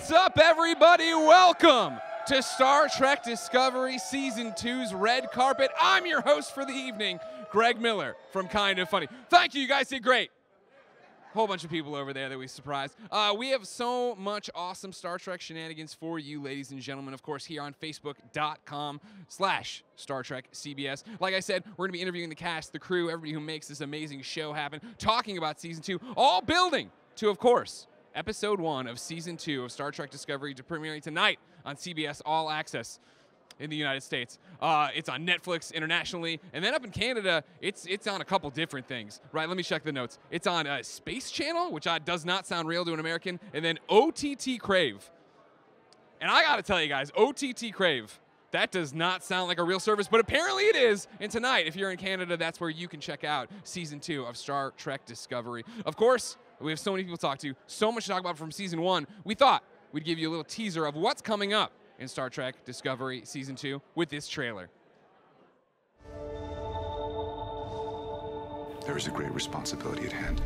What's up, everybody? Welcome to Star Trek Discovery Season 2's Red Carpet. I'm your host for the evening, Greg Miller from Kind of Funny. Thank you, you guys did great. Whole bunch of people over there that we surprised. We have so much awesome Star Trek shenanigans for you, ladies and gentlemen, of course, here on Facebook.com/Star Trek CBS. Like I said, we're going to be interviewing the cast, the crew, everybody who makes this amazing show happen, talking about Season 2, all building to, of course, Episode 1 of Season 2 of Star Trek Discovery, to premiering tonight on CBS All Access in the United States. It's on Netflix internationally, and then up in Canada, it's on a couple different things. Right, let me check the notes. It's on Space Channel, which does not sound real to an American, and then OTT Crave. And I gotta tell you guys, OTT Crave, that does not sound like a real service, but apparently it is. And tonight, if you're in Canada, that's where you can check out Season 2 of Star Trek Discovery. Of course, we have so many people to talk to, so much to talk about from Season 1. We thought we'd give you a little teaser of what's coming up in Star Trek Discovery Season 2 with this trailer. There is a great responsibility at hand.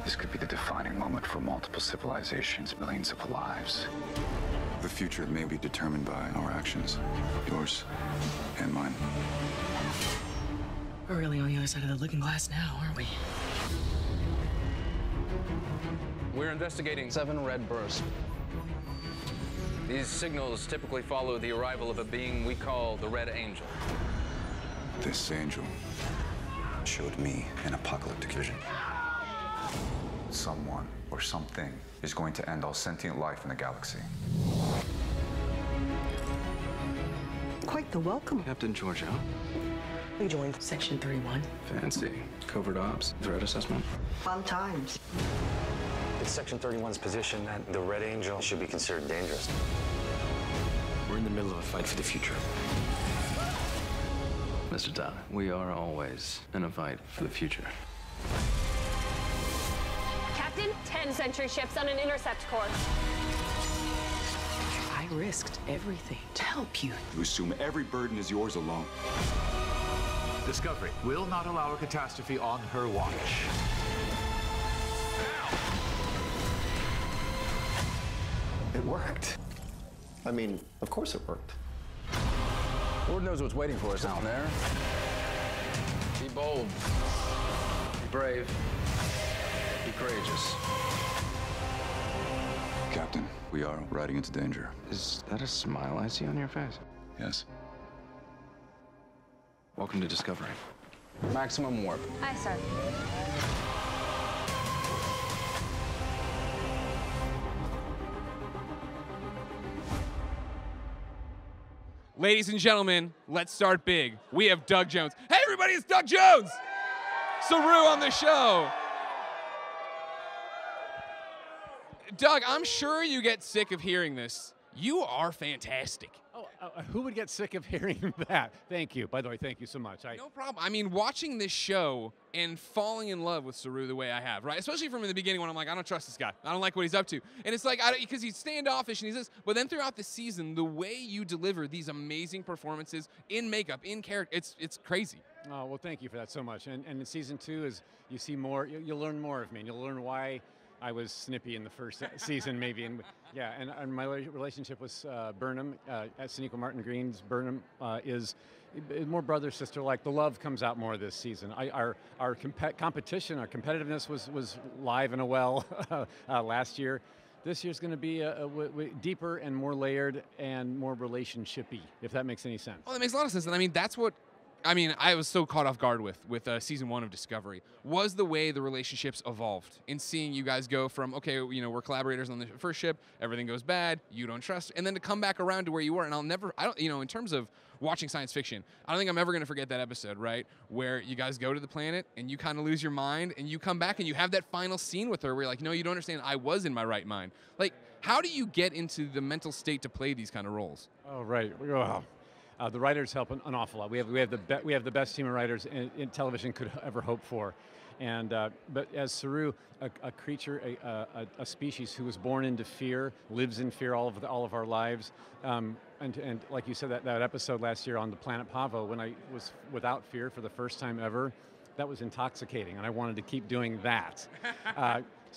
This could be the defining moment for multiple civilizations, millions of lives. The future may be determined by our actions, yours and mine. We're really on the other side of the looking glass now, aren't we? We're investigating 7 red bursts. These signals typically follow the arrival of a being we call the Red Angel. This angel showed me an apocalyptic vision. Someone or something is going to end all sentient life in the galaxy. Quite the welcome. Captain Georgia. We joined Section 31. Fancy. Covert ops. Threat assessment. Fun times. It's Section 31's position that the Red Angel should be considered dangerous. We're in the middle of a fight for the future. Mr. Todd, we are always in a fight for the future. Captain, 10 Century ships on an intercept course. I risked everything to help you. You assume every burden is yours alone. Discovery will not allow a catastrophe on her watch. It worked. I mean, of course it worked. Lord knows what's waiting for us out there. Be bold. Be brave. Be courageous. Captain, we are riding into danger. Is that a smile I see on your face? Yes. Welcome to Discovery. Maximum warp. Aye, sir. Ladies and gentlemen, let's start big. We have Doug Jones. Hey, everybody, it's Doug Jones! Saru on the show. Doug, I'm sure you get sick of hearing this. You are fantastic. Who would get sick of hearing that? Thank you. By the way, thank you so much. No problem. I mean, watching this show and falling in love with Saru the way I have, right? Especially from the beginning when I'm like, I don't trust this guy. I don't like what he's up to. And it's like, because he's standoffish and he's this. But then throughout the season, the way you deliver these amazing performances in makeup, in character, it's crazy. Oh, well, thank you for that so much. And in Season 2, is you see more, you'll learn more of me. And you'll learn why I was snippy in the first season, maybe. And yeah, and my relationship with Burnham, Sonequa Martin Green's Burnham, is more brother-sister like. The love comes out more this season. Our competition, our competitiveness was live and well last year. This year's going to be deeper and more layered and more relationship-y, if that makes any sense. Well, that makes a lot of sense. And I mean, that's what I was so caught off guard with Season 1 of Discovery, was the way the relationships evolved in seeing you guys go from, okay, we're collaborators on the first ship, everything goes bad, you don't trust, and then to come back around to where you were. And in terms of watching science fiction, I don't think I'm ever going to forget that episode, right, where you guys go to the planet and you kind of lose your mind and you come back and you have that final scene with her where you're like, no, you don't understand, I was in my right mind. Like, how do you get into the mental state to play these kind of roles? Oh, right. Wow. The writers help an awful lot. We have the best team of writers in television could ever hope for, and but as Saru, a creature, a species who was born into fear, lives in fear all of our lives, and like you said, that episode last year on the planet Pavo, when I was without fear for the first time ever, that was intoxicating, and I wanted to keep doing that.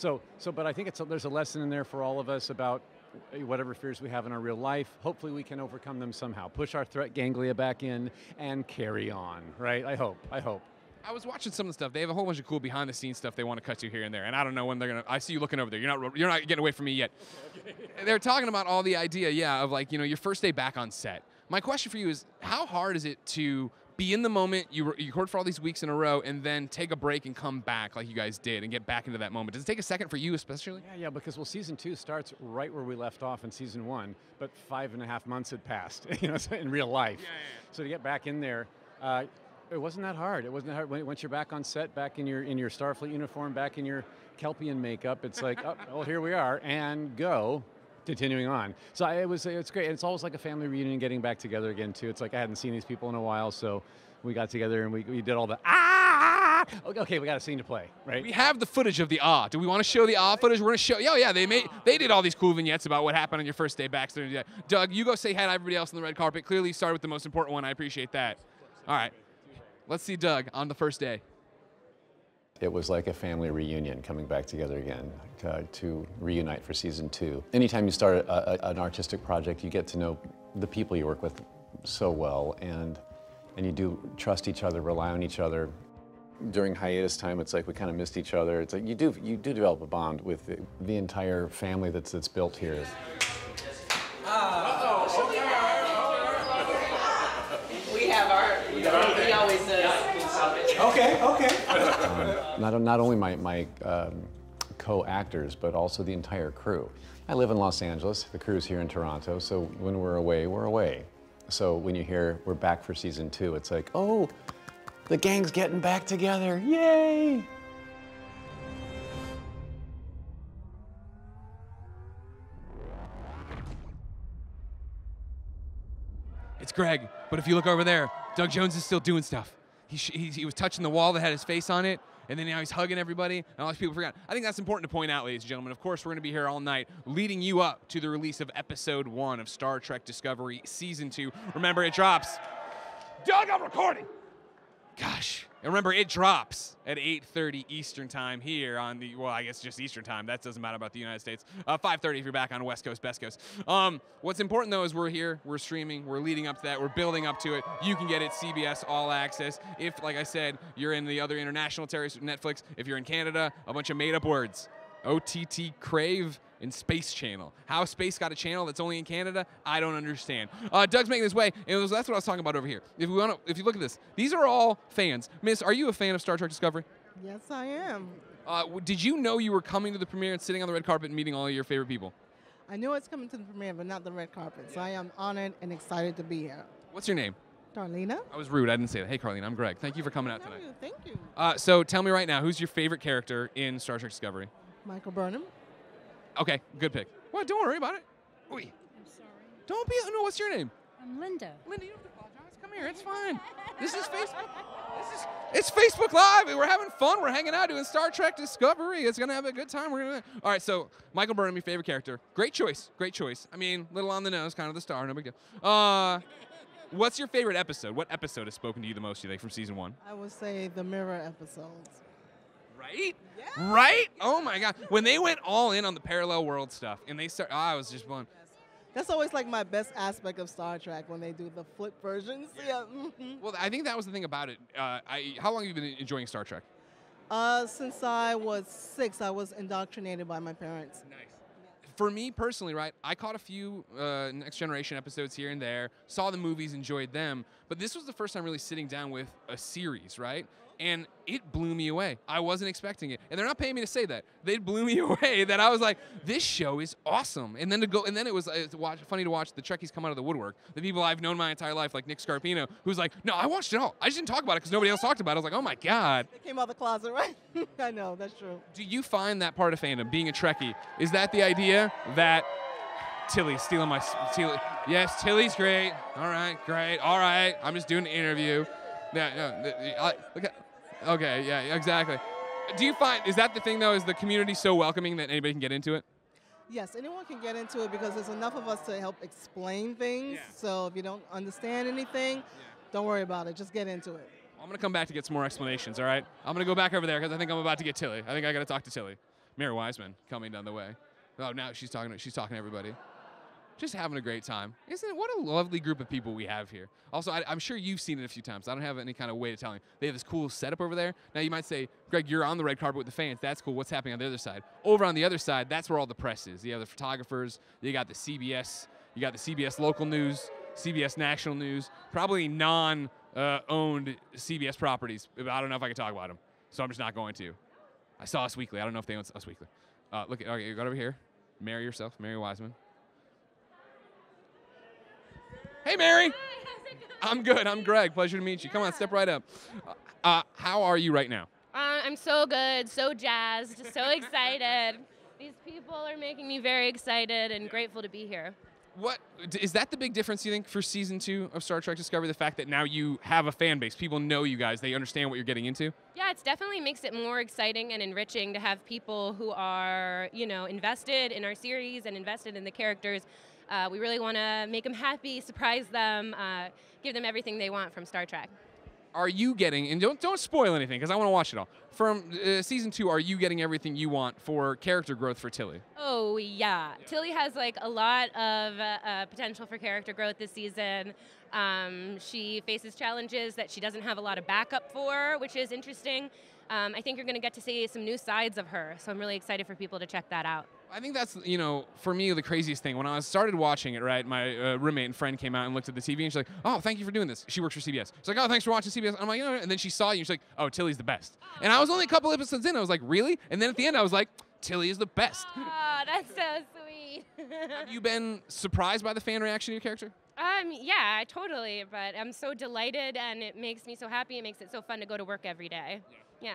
But I think there's a lesson in there for all of us about whatever fears we have in our real life. Hopefully we can overcome them somehow. Push our threat ganglia back in and carry on, right? I hope. I was watching some of the stuff. They have a whole bunch of cool behind-the-scenes stuff they want to cut to here and there, and I don't know when they're gonna. I see you looking over there. You're not getting away from me yet. Okay. They're talking about all the idea, of like your first day back on set. My question for you is, how hard is it to be in the moment, you record for all these weeks in a row, and then take a break and come back like you guys did and get back into that moment? Does it take a second for you especially? Yeah, because season 2 starts right where we left off in season 1, but 5.5 months had passed, in real life. Yeah. So to get back in there, it wasn't that hard. It wasn't that hard. Once you're back on set, back in your Starfleet uniform, back in your Kelpian makeup, it's like, oh, here we are, and go. Continuing on. So it's great. And it's always like a family reunion, getting back together again, too. It's like I hadn't seen these people in a while, so we got together and we did all the Okay, we got a scene to play, right? We have the footage of the Do we want to show the footage? We're going to show. Yeah, they did all these cool vignettes about what happened on your first day back. So Doug, you go say hi to everybody else on the red carpet. Clearly, you started with the most important one. I appreciate that. All right. Let's see Doug on the first day. It was like a family reunion, coming back together again to reunite for season 2. Anytime you start an artistic project, you get to know the people you work with so well, and you do trust each other, rely on each other. During hiatus time, it's like we kind of missed each other. It's like you do develop a bond with the entire family that's built here. We have our. He always says. Okay. Not only my co-actors, but also the entire crew. I live in Los Angeles. The crew's here in Toronto, so when we're away, we're away. So when you hear we're back for season 2, it's like, oh, the gang's getting back together. Yay! It's Greg, but if you look over there, Doug Jones is still doing stuff. He was touching the wall that had his face on it, and then now he's hugging everybody, and all these people forgot. I think that's important to point out, ladies and gentlemen. Of course, we're going to be here all night leading you up to the release of Episode 1 of Star Trek Discovery Season 2. Remember, it drops. Doug, I'm recording! Gosh. And remember, it drops at 8:30 Eastern Time here on the, well, I guess just Eastern Time. That doesn't matter about the United States. 5:30 if you're back on West Coast, Best Coast. What's important, though, is we're here, we're streaming, we're leading up to that, we're building up to it. You can get it CBS All Access. If, like I said, you're in the other international territories, Netflix. If you're in Canada, a bunch of made-up words. OTT Crave and Space Channel. How Space got a channel that's only in Canada, I don't understand. Doug's making his way, and that's what I was talking about over here. If you look at this, these are all fans. Miss, are you a fan of Star Trek Discovery? Yes, I am. Did you know you were coming to the premiere and sitting on the red carpet and meeting all of your favorite people? I knew it's coming to the premiere, but not the red carpet, so I am honored and excited to be here. What's your name? Carlina. I was rude. I didn't say that. Hey, Carlina, I'm Greg. Thank you for coming out tonight. Thank you. So tell me right now, who's your favorite character in Star Trek Discovery? Michael Burnham. Okay, good pick. Well, don't worry about it. Wait. I'm sorry. Don't be. No, what's your name? I'm Linda. Linda, you don't have to apologize. Come here. It's fine. This is Facebook. It's Facebook Live. We're having fun. We're hanging out doing Star Trek Discovery. It's gonna have a good time. All right. So Michael Burnham, your favorite character. Great choice. Great choice. I mean, little on the nose, kind of the star. No big deal. What's your favorite episode? What episode has spoken to you the most? You think from season 1? I would say the mirror episodes. Right? Yeah. Right? Oh my God! When they went all in on the parallel world stuff, and they start, I was just blown. That's always like my best aspect of Star Trek when they do the flip versions. Yeah. Well, I think that was the thing about it. How long have you been enjoying Star Trek? Since I was 6, I was indoctrinated by my parents. Nice. For me personally, right, I caught a few Next Generation episodes here and there, saw the movies, enjoyed them, but this was the first time really sitting down with a series, right? And it blew me away. I wasn't expecting it. And they're not paying me to say that. They blew me away that I was like, this show is awesome. And then it was funny to watch the Trekkies come out of the woodwork. The people I've known my entire life, like Nick Scarpino, who's like, no, I watched it all. I just didn't talk about it because nobody else talked about it. I was like, oh my God. They came out of the closet, right? I know, that's true. Do you find that part of fandom, being a Trekkie, is that the idea that Tilly's stealing my Tilly? Yes, Tilly's great. All right, great. All right, I'm just doing an interview. Yeah, no, okay, yeah, exactly. Do you find, is that the thing though, is the community so welcoming that anybody can get into it? Yes, anyone can get into it because there's enough of us to help explain things. Yeah. So if you don't understand anything, don't worry about it. Just get into it. Well, I'm going to come back to get some more explanations, all right? I'm going to go back over there because I think I'm about to get Tilly. I think I got to talk to Tilly. Mary Wiseman coming down the way. Oh, now she's talking to everybody. Just having a great time. Isn't it? What a lovely group of people we have here. Also, I'm sure you've seen it a few times. I don't have any kind of way to tell you. They have this cool setup over there. Now, you might say, Greg, you're on the red carpet with the fans. That's cool. What's happening on the other side? Over on the other side, that's where all the press is. You have the photographers. You got the CBS. You got the CBS local news, CBS national news, probably non-owned CBS properties. I don't know if I can talk about them, so I'm just not going to. I saw Us Weekly. I don't know if they own Us Weekly. Look, okay, you got over here. Mary yourself, Mary Wiseman. Hey, Mary. Hi, how's it going? I'm good. I'm Greg. Pleasure to meet you. Come on, step right up. How are you right now? I'm so good, so jazzed, so excited. These people are making me very excited and grateful to be here. What is that the big difference, you think, for season 2 of Star Trek Discovery? The fact that now you have a fan base, people know you guys, they understand what you're getting into. Yeah, it definitely makes it more exciting and enriching to have people who are, invested in our series and invested in the characters. We really want to make them happy, surprise them, give them everything they want from Star Trek. Are you getting, and don't spoil anything because I want to watch it all, from season 2, are you getting everything you want for character growth for Tilly? Oh, yeah. Tilly has a lot of potential for character growth this season. She faces challenges that she doesn't have a lot of backup for, which is interesting. I think you're going to get to see some new sides of her, so I'm really excited for people to check that out. I think that's, for me, the craziest thing. When I started watching it, right, my roommate and friend came out and looked at the TV, and she's like, oh, thank you for doing this. She works for CBS. She's like, oh, thanks for watching CBS. I'm like, and then she saw you, and she's like, oh, Tilly's the best. And I was only a couple episodes in. I was like, really? And then at the end, I was like, Tilly is the best. Oh, that's so sweet. Have you been surprised by the fan reaction to your character? Yeah, totally. But I'm so delighted, and it makes me so happy. It makes it so fun to go to work every day. Yeah.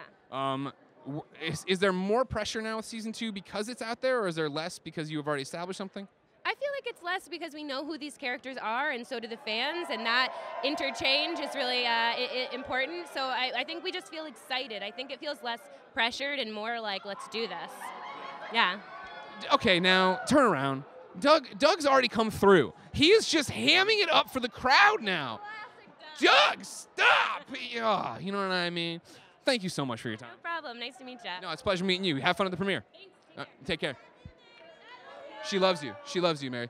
Is there more pressure now with season 2 because it's out there, or is there less because you have already established something? I feel like it's less because we know who these characters are, and so do the fans, and that interchange is really important. So I think we just feel excited. I think it feels less pressured and more like, let's do this. Yeah. Okay, now, turn around. Doug's already come through. He is just hamming it up for the crowd now. Doug, stop! Oh, you know what I mean? Thank you so much for your time. No problem. Nice to meet you. No, it's a pleasure meeting you. Have fun at the premiere. Thanks. Take care. She loves you. She loves you, Mary.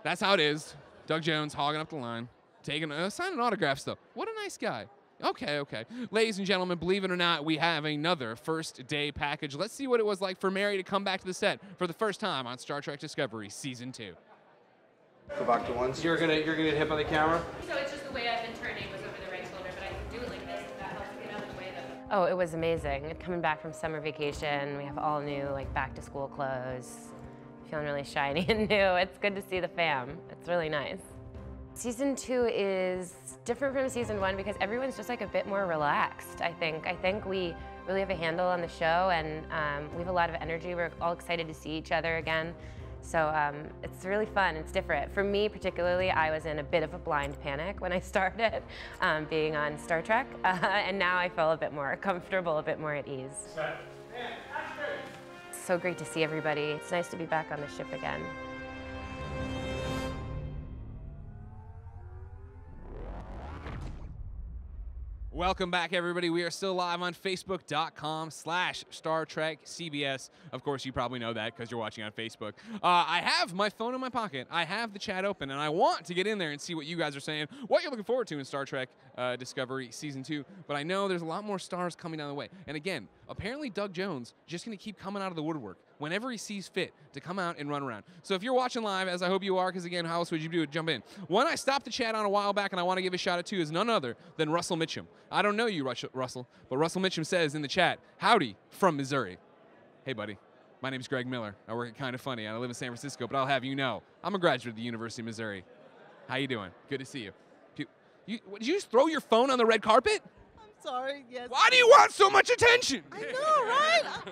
That's how it is. Doug Jones hogging up the line, signing autographs, though. What a nice guy. Okay. Ladies and gentlemen, believe it or not, we have another first day package. Let's see what it was like for Mary to come back to the set for the first time on Star Trek Discovery Season 2. Go back to once. You're gonna hit hit by the camera? So it's just the way I've been turning was over the right shoulder, but I can do it like this if that helps get out of the way though. Oh, it was amazing. Coming back from summer vacation, we have all new back to school clothes. Feeling really shiny and new. It's good to see the fam. It's really nice. Season 2 is different from season 1 because everyone's just a bit more relaxed, I think. I think we really have a handle on the show, and we have a lot of energy. We're all excited to see each other again. So it's really fun. It's different. For me particularly, I was in a bit of a blind panic when I started being on Star Trek, and now I feel a bit more comfortable, a bit more at ease. It's so great to see everybody. It's nice to be back on the ship again. Welcome back, everybody. We are still live on Facebook.com/Star Trek CBS. Of course, you probably know that because you're watching on Facebook. I have my phone in my pocket. I have the chat open, and I want to get in there and see what you guys are saying, what you're looking forward to in Star Trek Discovery Season 2. But I know there's a lot more stars coming down the way. And again, apparently Doug Jones just going to keep coming out of the woodwork whenever he sees fit to come out and run around. So if you're watching live, as I hope you are, because again, how else would you do it? Jump in. One I stopped the chat on a while back, and I want to give a shout out to is none other than Russell Mitchum. I don't know you, Russell, but Russell Mitchum says in the chat, howdy from Missouri. Hey, buddy. My name's Greg Miller. I work at Kinda Funny. I live in San Francisco, but I'll have you know, I'm a graduate of the University of Missouri. How you doing? Good to see you. Did you just throw your phone on the red carpet? I'm sorry, yes. Why do you want so much attention? I know, right? I just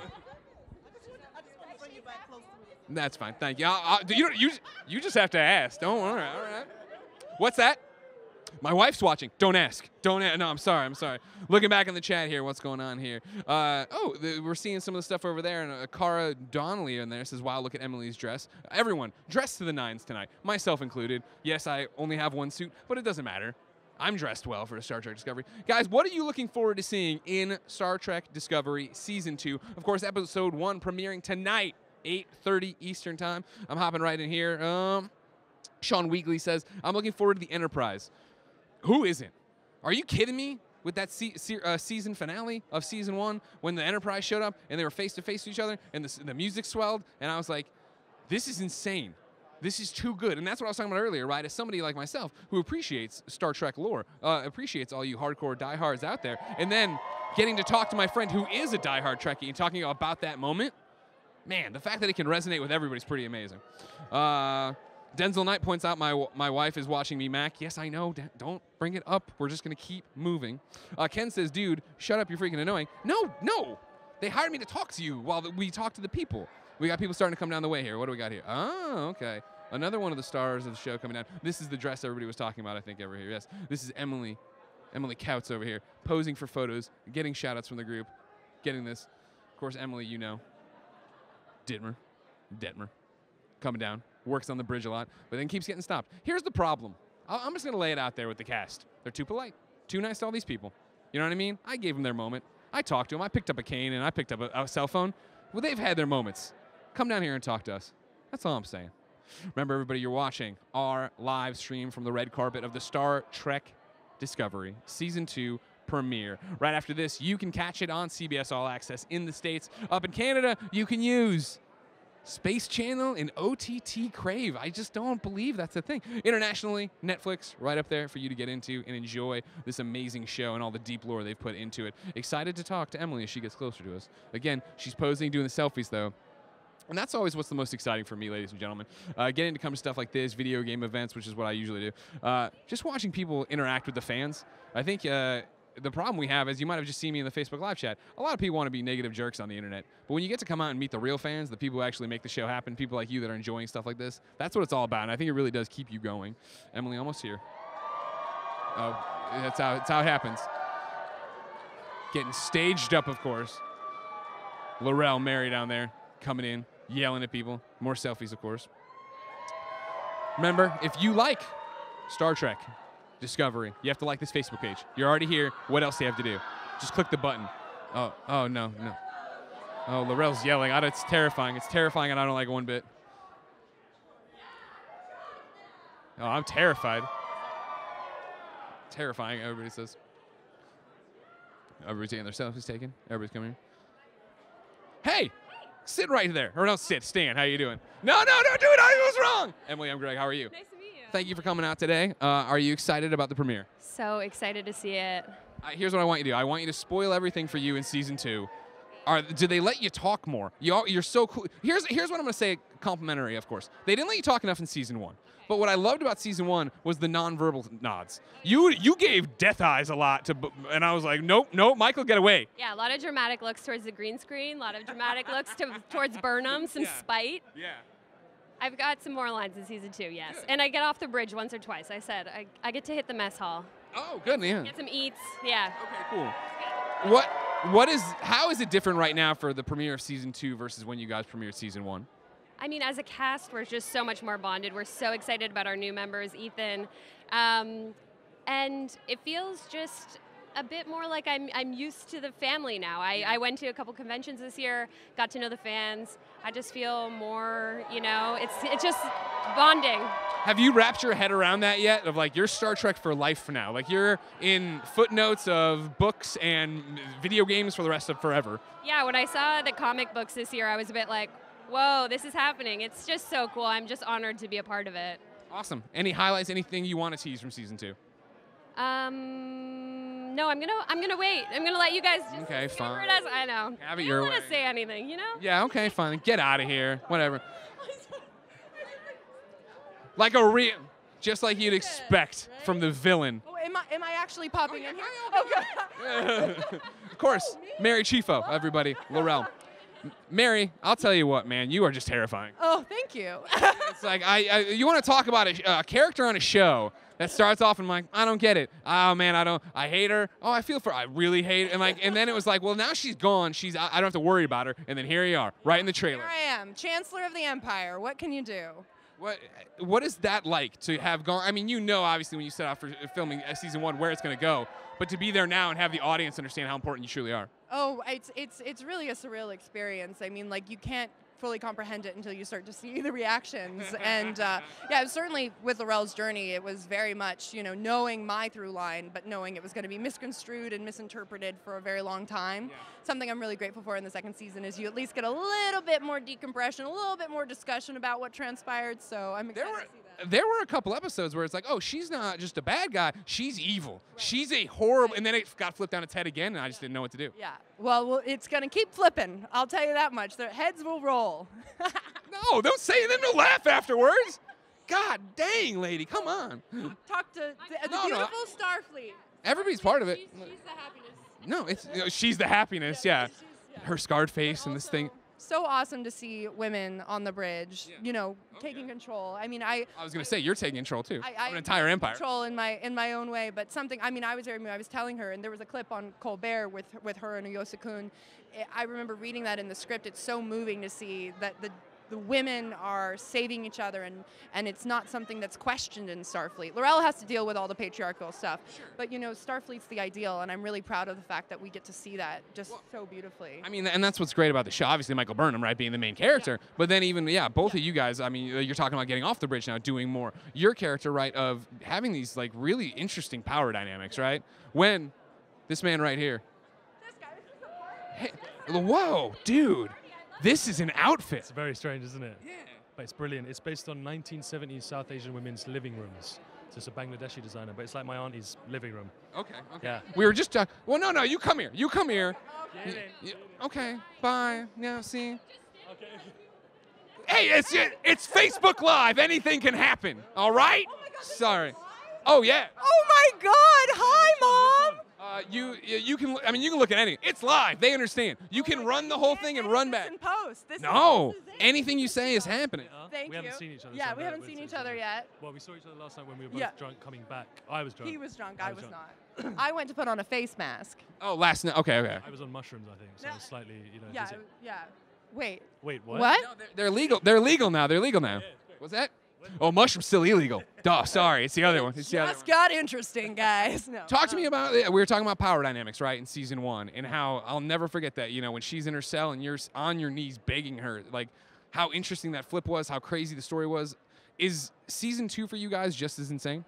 want to bring you back close to me. That's fine. Thank you. You just have to ask. Don't worry. All right. What's that? My wife's watching. Don't ask. Don't ask. No, I'm sorry. Looking back in the chat here, what's going on here? We're seeing some of the stuff over there, and Cara Donnelly in there says, wow, look at Emily's dress. Everyone, dressed to the nines tonight, myself included. Yes, I only have one suit, but it doesn't matter. I'm dressed well for Star Trek Discovery. Guys, what are you looking forward to seeing in Star Trek Discovery Season 2? Of course, Episode 1 premiering tonight, 8:30 Eastern Time. I'm hopping right in here. Sean Weegley says, I'm looking forward to the Enterprise. Who isn't? Are you kidding me? With that season finale of Season 1, when the Enterprise showed up and they were face-to-face with each other and the music swelled, and I was like, this is insane. This is too good. And that's what I was talking about earlier, right? As somebody like myself who appreciates Star Trek lore, appreciates all you hardcore diehards out there, and then getting to talk to my friend who is a diehard Trekkie and talking about that moment, man, the fact that it can resonate with everybody is pretty amazing. Denzel Knight points out my wife is watching me, Mac. Yes, I know. Don't bring it up. We're just going to keep moving. Ken says, dude, shut up. You're freaking annoying. No. They hired me to talk to you while we talk to the people. We got people starting to come down the way here. What do we got here? Oh, okay. Another one of the stars of the show coming down. This is the dress everybody was talking about, I think, over here. Yes, this is Emily Couts over here, posing for photos, getting shout-outs from the group, getting this. Of course, Emily, you know, Detmer, coming down, works on the bridge a lot, but then keeps getting stopped. Here's the problem. I'm just going to lay it out there with the cast. They're too polite, too nice to all these people. You know what I mean? I gave them their moment. I talked to them. I picked up a cane, and I picked up a cell phone. Well, they've had their moments. Come down here and talk to us. That's all I'm saying. Remember, everybody, you're watching our live stream from the red carpet of the Star Trek Discovery Season 2 premiere. Right after this, you can catch it on CBS All Access in the States. Up in Canada, you can use Space Channel and OTT Crave. I just don't believe that's a thing. Internationally, Netflix, right up there for you to get into and enjoy this amazing show and all the deep lore they've put into it. Excited to talk to Emily as she gets closer to us. Again, she's posing, doing the selfies, though. And that's always what's the most exciting for me, ladies and gentlemen. Getting to come to stuff like this, video game events, which is what I usually do. Just watching people interact with the fans. I think the problem we have is you might have just seen me in the Facebook live chat. A lot of people want to be negative jerks on the internet. But when you get to come out and meet the real fans, the people who actually make the show happen, people like you that are enjoying stuff like this, that's what it's all about. And I think it really does keep you going. Emily, almost here. Oh, that's how it happens. Getting staged up, of course. Laurel, Mary down there, coming in, yelling at people. More selfies, of course. Remember, if you like Star Trek Discovery, you have to like this Facebook page. You're already here. What else do you have to do? Just click the button. Oh, no. Oh, Laurel's yelling. It's terrifying. It's terrifying, and I don't like it one bit. Oh, I'm terrified. Terrifying, everybody says. Everybody's getting their selfies taken. Everybody's coming in. Hey! Sit right there. Or no, stand. How you doing? No, don't do it. I was wrong. Emily, I'm Greg. How are you? Nice to meet you. Thank you for coming out today. Are you excited about the premiere? So excited to see it. Here's what I want you to do. I want you to spoil everything for you in Season 2. Do they let you talk more? You're so cool. Here's what I'm going to say, complimentary, of course. They didn't let you talk enough in Season 1. But what I loved about Season 1 was the nonverbal nods. You gave death eyes a lot, and I was like, nope, Michael, get away. Yeah, a lot of dramatic looks towards the green screen, a lot of dramatic looks towards Burnham, some spite. Yeah. I've got some more lines in Season 2, yes. Good. And I get off the bridge once or twice. I said I get to hit the mess hall. Oh, good, yeah. Get some eats, yeah. Okay, cool. How is it different right now for the premiere of Season 2 versus when you guys premiered Season 1? I mean, as a cast, we're just so much more bonded. We're so excited about our new members, Ethan. And it feels just a bit more like I'm used to the family now. I went to a couple conventions this year, got to know the fans. I just feel more, it's just bonding. Have you wrapped your head around that yet? Of like, you're Star Trek for life now. Like, you're in footnotes of books and video games for the rest of forever. Yeah, when I saw the comic books this year, I was a bit like, whoa, this is happening. It's just so cool. I'm just honored to be a part of it. Awesome. Any highlights, anything you want to tease from Season 2? No, I'm gonna wait. I'm gonna let you guys just fine. It as I know. Have it your way. I don't want to say anything, Yeah, okay, fine. Get out of here. Whatever. Like a real, just like you'd expect from the villain. Oh, am I actually popping in here? Oh, good. Of course, Mary Chiefo, everybody, Laurel. Mary, I'll tell you what, man, you are just terrifying. Oh, thank you. It's like, you want to talk about a character on a show that starts off and I'm like, I don't get it. Oh, man, I hate her. Oh, I really hate her. And then it was like, well, now she's gone. I don't have to worry about her. And then here you are, right in the trailer. Here I am, Chancellor of the Empire. What can you do? What is that like to have gone? I mean, you know, obviously when you set out for filming season 1 where it's going to go, but to be there now and have the audience understand how important you truly are. Oh, it's really a surreal experience. I mean, like, you can't fully comprehend it until you start to see the reactions. And yeah, certainly with Laurel's journey, it was very much, you know, knowing my through line, but knowing it was going to be misconstrued and misinterpreted for a very long time. Yeah. Something I'm really grateful for in the second season is you at least get a little bit more decompression, a little bit more discussion about what transpired. So I'm excited to see that. There were a couple episodes where it's like, oh, she's not just a bad guy, she's evil. Right. She's a horrible, and then it got flipped on its head again, and I just didn't know what to do. Yeah, well, it's going to keep flipping. I'll tell you that much. Their heads will roll. No, don't say it, then they'll laugh afterwards. God dang, lady, come on. Talk to the beautiful Starfleet. Everybody's part of it. She's the happiness. No, she's the happiness, yeah. Her scarred face and this thing. So awesome to see women on the bridge, you know, taking control. I mean, I was going to say, you're taking control too. I'm an entire empire. Control in my own way, but something. I mean, I was telling her, and there was a clip on Colbert with her and Yosakun. I remember reading that in the script. It's so moving to see that the women are saving each other, and it's not something that's questioned in Starfleet. Laurel has to deal with all the patriarchal stuff, but, you know, Starfleet's the ideal, and I'm really proud of the fact that we get to see that just so beautifully. I mean, and that's what's great about the show. Obviously, Michael Burnham, right, being the main character, but then even, both of you guys, I mean, you're talking about getting off the bridge now, doing more. Your character, right, of having these, like, really interesting power dynamics, right? When this man right here. This guy, this is a Hey, whoa, dude. This is an outfit. It's very strange, isn't it? Yeah. But it's brilliant. It's based on 1970s South Asian women's living rooms. So it's a Bangladeshi designer, but it's like my auntie's living room. Okay. Yeah. We were just talking. Well, no, you come here. You come here. Okay, bye. Yeah, see? Okay. Hey, it's Facebook Live. Anything can happen, all right? Oh my God, sorry. Oh, yeah. Oh, my God. Hi, Mom. You can. I mean, you can look at anything. It's live. They understand. You can run the whole thing and run back. In post. No, anything you say is happening. Thank you. We haven't seen each other. Yeah, we haven't seen each other yet. Well, we saw each other last night when we were both drunk coming back. I was drunk. He was drunk. I was not. I went to put on a face mask. Oh, last night. Okay. I was on mushrooms, I think, so I was slightly, Yeah, dizzy. yeah. Wait. Wait, what? What? No, they're legal. They're legal now. They're legal now. What's that? Oh, mushroom's still illegal. Duh, sorry. It's the other one. It's the other one. Got interesting, guys. No. Talk to me about, we were talking about power dynamics, right, in season 1, and how I'll never forget that, you know, when she's in her cell and you're on your knees begging her, like, how interesting that flip was, how crazy the story was. Is season 2 for you guys just as insane?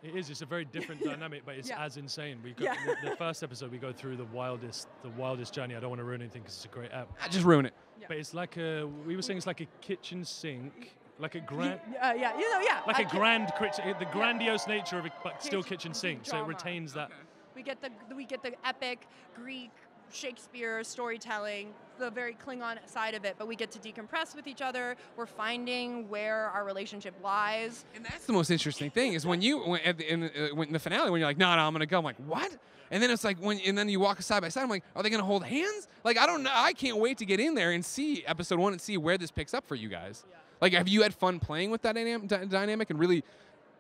It is. It's a very different dynamic, but it's as insane. We go, the first episode, we go through the wildest journey. I don't want to ruin anything because it's a great app. Just ruin it. But it's like we were saying it's like a kitchen sink. Like a grand, like a grand, the grandiose nature of it, but still kitchen sink. So it retains that. Okay. We get the epic Greek Shakespeare storytelling, the very Klingon side of it, but we get to decompress with each other. We're finding where our relationship lies. And that's the most interesting thing is when in the finale when you're like, no, I'm gonna go. I'm like, what? And then it's like and then you walk side by side. I'm like, are they gonna hold hands? Like, I don't know. I can't wait to get in there and see episode 1 and see where this picks up for you guys. Yeah. Like, have you had fun playing with that dynamic and really,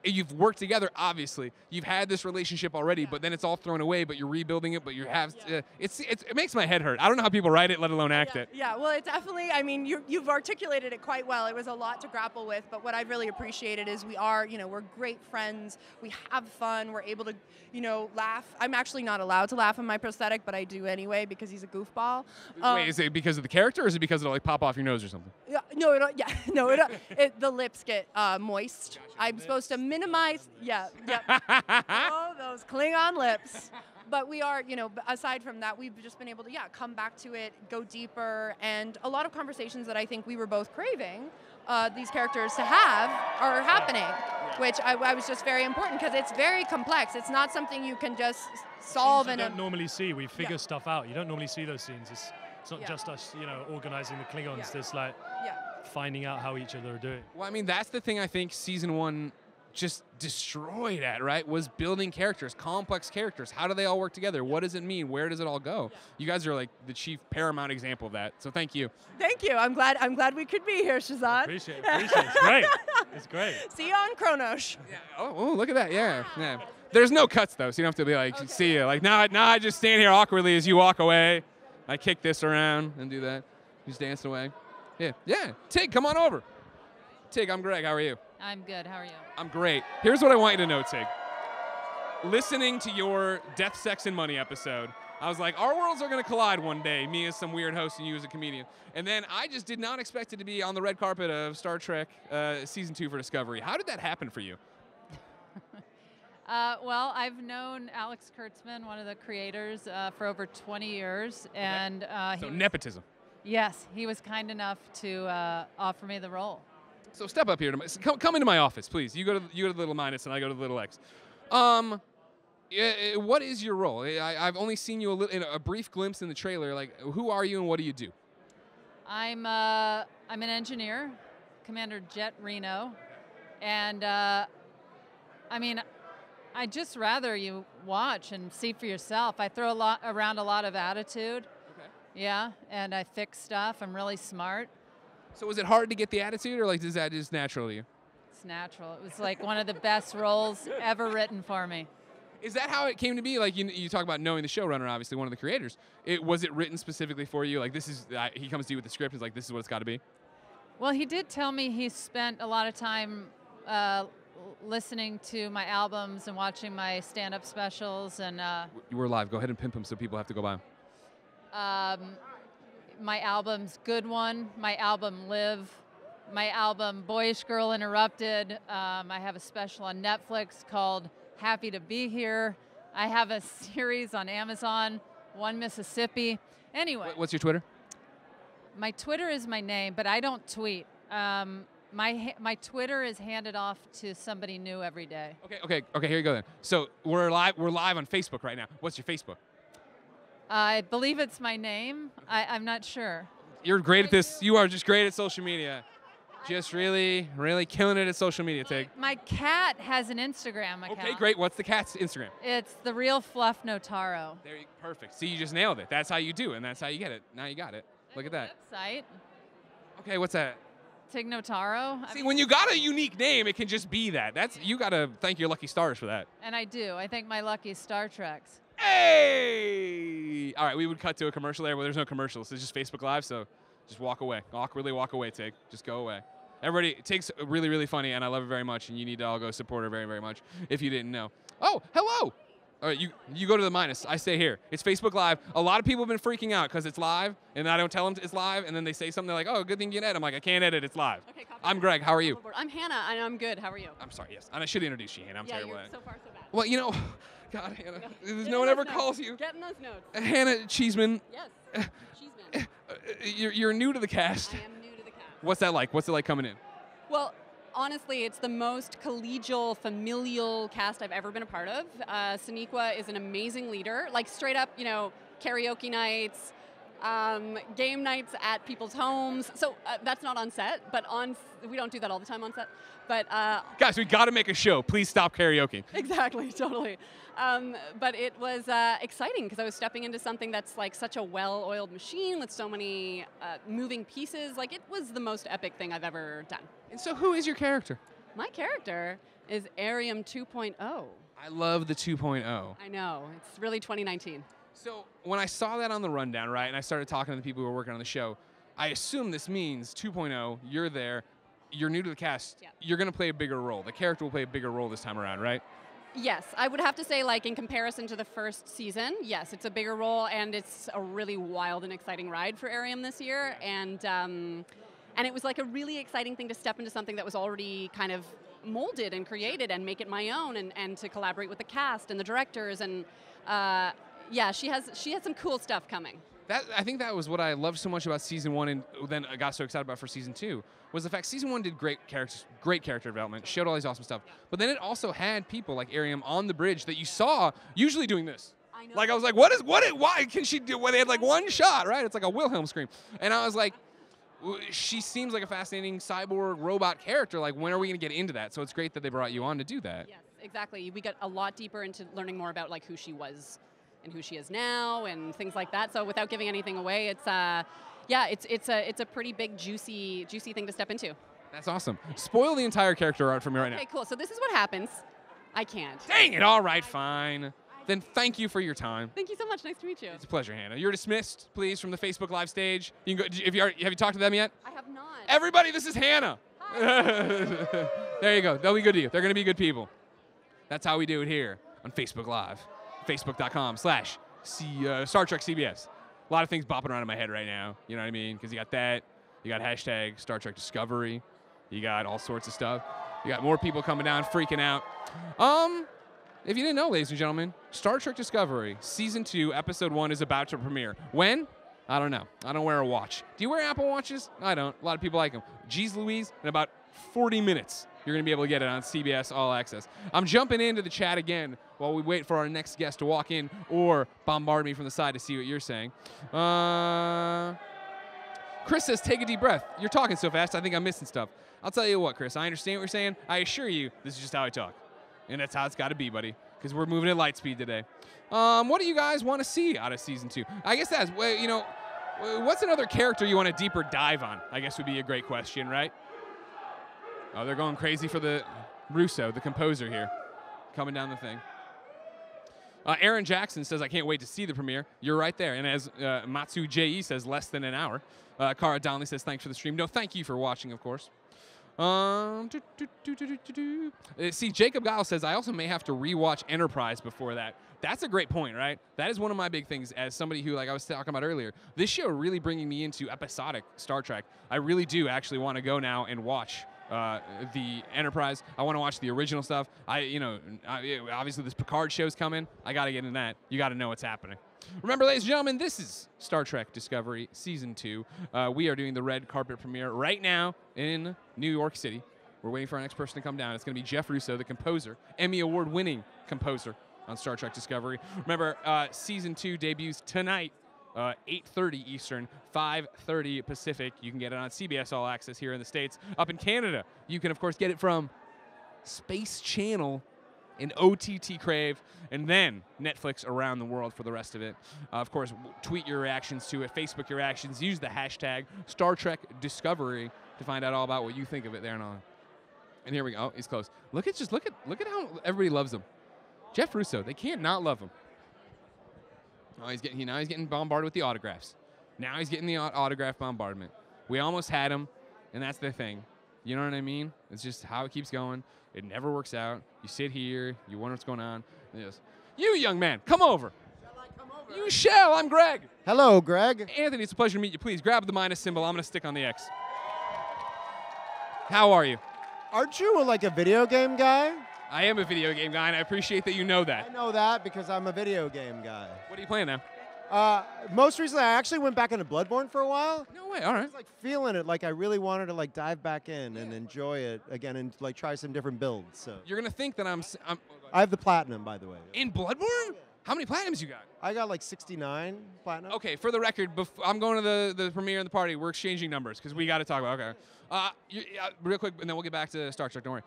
you've worked together, obviously. You've had this relationship already, but then it's all thrown away, but you're rebuilding it, but you have, it makes my head hurt. I don't know how people write it, let alone act it. Yeah, well, it definitely, I mean, you've articulated it quite well. It was a lot to grapple with, but what I've really appreciated is we are, we're great friends. We have fun. We're able to, laugh. I'm actually not allowed to laugh in my prosthetic, but I do anyway because he's a goofball. Wait, is it because of the character, or is it because it'll, like, pop off your nose or something? Yeah, the lips get moist. Gotcha. I'm supposed to minimize, oh, those Klingon lips. But we are, aside from that, we've just been able to, come back to it, go deeper, and a lot of conversations that I think we were both craving these characters to have are happening, which I was just very important because it's very complex. It's not something you can just solve in a... You don't normally see. We figure stuff out. You don't normally see those scenes. It's not just us, organizing the Klingons. There's like finding out how each other are doing. Well, I mean, that's the thing I think season 1 just destroyed at, right? Was building characters, complex characters. How do they all work together? What does it mean? Where does it all go? You guys are like the chief paramount example of that. So thank you. Thank you. I'm glad we could be here, Shazad. Appreciate it. It's great. It's great. See you on Kronos. Yeah. Oh, look at that. Yeah. There's no cuts though, so you don't have to be like, see you. Like now I just stand here awkwardly as you walk away. I kick this around and do that. He's dancing away. Yeah. Tig, come on over. Tig, I'm Greg. How are you? I'm good. How are you? I'm great. Here's what I want you to know, Tig. Listening to your Death, Sex, and Money episode, I was like, our worlds are going to collide one day, me as some weird host and you as a comedian. And then I just did not expect it to be on the red carpet of Star Trek Season 2 for Discovery. How did that happen for you? Well, I've known Alex Kurtzman, one of the creators, for over 20 years. And So nepotism. Yes, he was kind enough to offer me the role. So step up here. Come into my office, please. You go to the little minus and I go to the little X. What is your role? I've only seen you in a brief glimpse in the trailer. Like, who are you and what do you do? I'm an engineer, Commander Jet Reno, and I mean, I'd just rather you watch and see for yourself. I throw around a lot of attitude. Okay. Yeah, and I fix stuff. I'm really smart. So was it hard to get the attitude, or like is that just natural to you? It's natural. It was like one of the best roles ever written for me. Is that how it came to be? Like you talk about knowing the showrunner, obviously one of the creators. Was it written specifically for you? Like this is he comes to you with the script. Is like this is what it's got to be. Well, he did tell me he spent a lot of time listening to my albums and watching my stand-up specials and. You were live. Go ahead and pimp them so people have to go buy them. My album's Good One. My album Live. My album Boyish Girl Interrupted. I have a special on Netflix called Happy to Be Here. I have a series on Amazon, One Mississippi. Anyway. What's your Twitter? My Twitter is my name, but I don't tweet. My Twitter is handed off to somebody new every day. Okay, here you go then. So we're live on Facebook right now. What's your Facebook? I believe it's my name. I'm not sure. You're great at this. You are just great at social media. Just really, really killing it at social media, Tig. My cat has an Instagram account. Okay, great. What's the cat's Instagram? It's The Real Fluff Notaro. Perfect. See, you just nailed it. That's how you do, and that's how you get it. Now you got it. Look at that. Website. Okay, what's that? Tig Notaro. See, when you got a unique name, it can just be that. You got to thank your lucky stars for that. And I do. I thank my lucky Star Treks. Hey! All right, we would cut to a commercial there, but there's no commercials. It's just Facebook Live, so just walk away. Awkwardly walk away, Tig. Just go away. Everybody, Tig's really, really funny, and I love her very much, and you need to all go support her very, very much if you didn't know. Oh, hello! All right, you go to the minus. I stay here. It's Facebook Live. A lot of people have been freaking out because it's live, and I don't tell them it's live, and then they say something, they're like, oh, good thing you can edit. I'm like, I can't edit. It's live. Okay, I'm Greg. How are you? I'm Hannah, and I'm good. How are you? I'm sorry, yes. And I should introduce you, Hannah. I'm terrible at it. So far, so bad. Well, God, Hannah, no one ever calls you. Getting those notes. Hannah Cheeseman. Yes, Cheeseman. You're new to the cast. I am new to the cast. What's that like? What's it like coming in? Well, honestly, it's the most collegial, familial cast I've ever been a part of. Sonequa is an amazing leader. Like, straight up, karaoke nights, game nights at people's homes. So that's not on set, but we don't do that all the time on set. But guys, we got to make a show. Please stop karaoke. Exactly, totally. But it was exciting because I was stepping into something that's like such a well-oiled machine with so many moving pieces. Like, it was the most epic thing I've ever done. And so who is your character? My character is Arium 2.0. I love the 2.0. I know. It's really 2019. So when I saw that on the rundown, right, and I started talking to the people who were working on the show, I assume this means 2.0, you're there, you're new to the cast, you're going to play a bigger role. The character will play a bigger role this time around, right? Yes, I would have to say, like, in comparison to the first season, yes, it's a bigger role, and it's a really wild and exciting ride for Arium this year, and it was like a really exciting thing to step into something that was already kind of molded and created and make it my own, and to collaborate with the cast and the directors, and she has some cool stuff coming. I think that was what I loved so much about season 1, and then I got so excited about for season 2, was the fact season 1 did great character development, showed all these awesome stuff, but then it also had people like Arium on the bridge that you saw usually doing this. I know. Like, I was like, why can she do, well, they had like one shot, right? It's like a Wilhelm scream. And I was like, she seems like a fascinating cyborg robot character. Like, when are we going to get into that? So it's great that they brought you on to do that. Yes, exactly. We got a lot deeper into learning more about like who she was and who she is now and things like that. So without giving anything away, it's a pretty big juicy thing to step into. That's awesome. Spoil the entire character art for me right now. Okay, cool. So this is what happens. I can't. Dang it! All right, fine. Then thank you for your time. Thank you so much. Nice to meet you. It's a pleasure, Hannah. You're dismissed, please, from the Facebook Live stage. You can go. Have you talked to them yet? I have not. Everybody, this is Hannah. Hi. There you go. They'll be good to you. They're going to be good people. That's how we do it here on Facebook Live. Facebook.com/Star Trek CBS. A lot of things bopping around in my head right now. You know what I mean? Because you got that. You got hashtag Star Trek Discovery. You got all sorts of stuff. You got more people coming down, freaking out. If you didn't know, ladies and gentlemen, Star Trek Discovery Season 2, Episode 1 is about to premiere. When? I don't know. I don't wear a watch. Do you wear Apple Watches? I don't. A lot of people like them. Jeez Louise, in about 40 minutes, you're going to be able to get it on CBS All Access. I'm jumping into the chat again while we wait for our next guest to walk in or bombard me from the side to see what you're saying. Chris says, take a deep breath. You're talking so fast, I think I'm missing stuff. I'll tell you what, Chris, I understand what you're saying. I assure you, this is just how I talk. And that's how it's got to be, buddy, because we're moving at light speed today. What do you guys want to see out of Season 2? I guess that's, you know, what's another character you want a deeper dive on? I guess would be a great question, right? Oh, they're going crazy for the Russo, the composer here, coming down the thing. Aaron Jackson says, I can't wait to see the premiere. You're right there. And as Matsu J.E. says, less than an hour. Cara Donnelly says, thanks for the stream. No, thank you for watching, of course. See, Jacob Giles says, I also may have to rewatch Enterprise before that. That's a great point, right? That is one of my big things as somebody who, like I was talking about earlier, this show really bringing me into episodic Star Trek. I really do actually want to go now and watch the Enterprise. I want to watch the original stuff. Obviously this Picard show's coming. I got to get in that. You got to know what's happening. Remember, ladies and gentlemen, this is Star Trek Discovery Season 2. We are doing the red carpet premiere right now in New York City. We're waiting for our next person to come down. It's going to be Jeff Russo, the composer, Emmy Award-winning composer on Star Trek Discovery. Remember, Season 2 debuts tonight, 8:30 Eastern, 5:30 Pacific. You can get it on CBS All Access here in the States. Up in Canada, you can, of course, get it from Space Channel and OTT Crave, and then Netflix around the world for the rest of it. Of course, tweet your reactions to it, Facebook your reactions, use the hashtag Star Trek Discovery to find out all about what you think of it there and on. And here we go. Oh, he's close. Look at how everybody loves him. Jeff Russo, they can't not love him. Oh, he's getting bombarded with the autographs. Now he's getting the autograph bombardment. We almost had him, and that's the thing. You know what I mean? It's just how it keeps going. It never works out. You sit here, you wonder what's going on. You, young man, come over. Shall I come over? You shall. I'm Greg. Hello, Greg. Anthony, it's a pleasure to meet you. Please grab the minus symbol. I'm going to stick on the X. How are you? Aren't you like a video game guy? I am a video game guy, and I appreciate that you know that. I know that because I'm a video game guy. What are you playing now? Most recently, I actually went back into Bloodborne for a while. No way, all right. I was like feeling it, like I really wanted to like dive back in and enjoy it again and like try some different builds. So you're gonna think that I'm I have the platinum, by the way. In Bloodborne? How many platinums you got? I got like 69 platinum. Okay, for the record, I'm going to the premiere and the party. We're exchanging numbers because we got to talk about. Okay, real quick, and then we'll get back to Star Trek. Don't worry.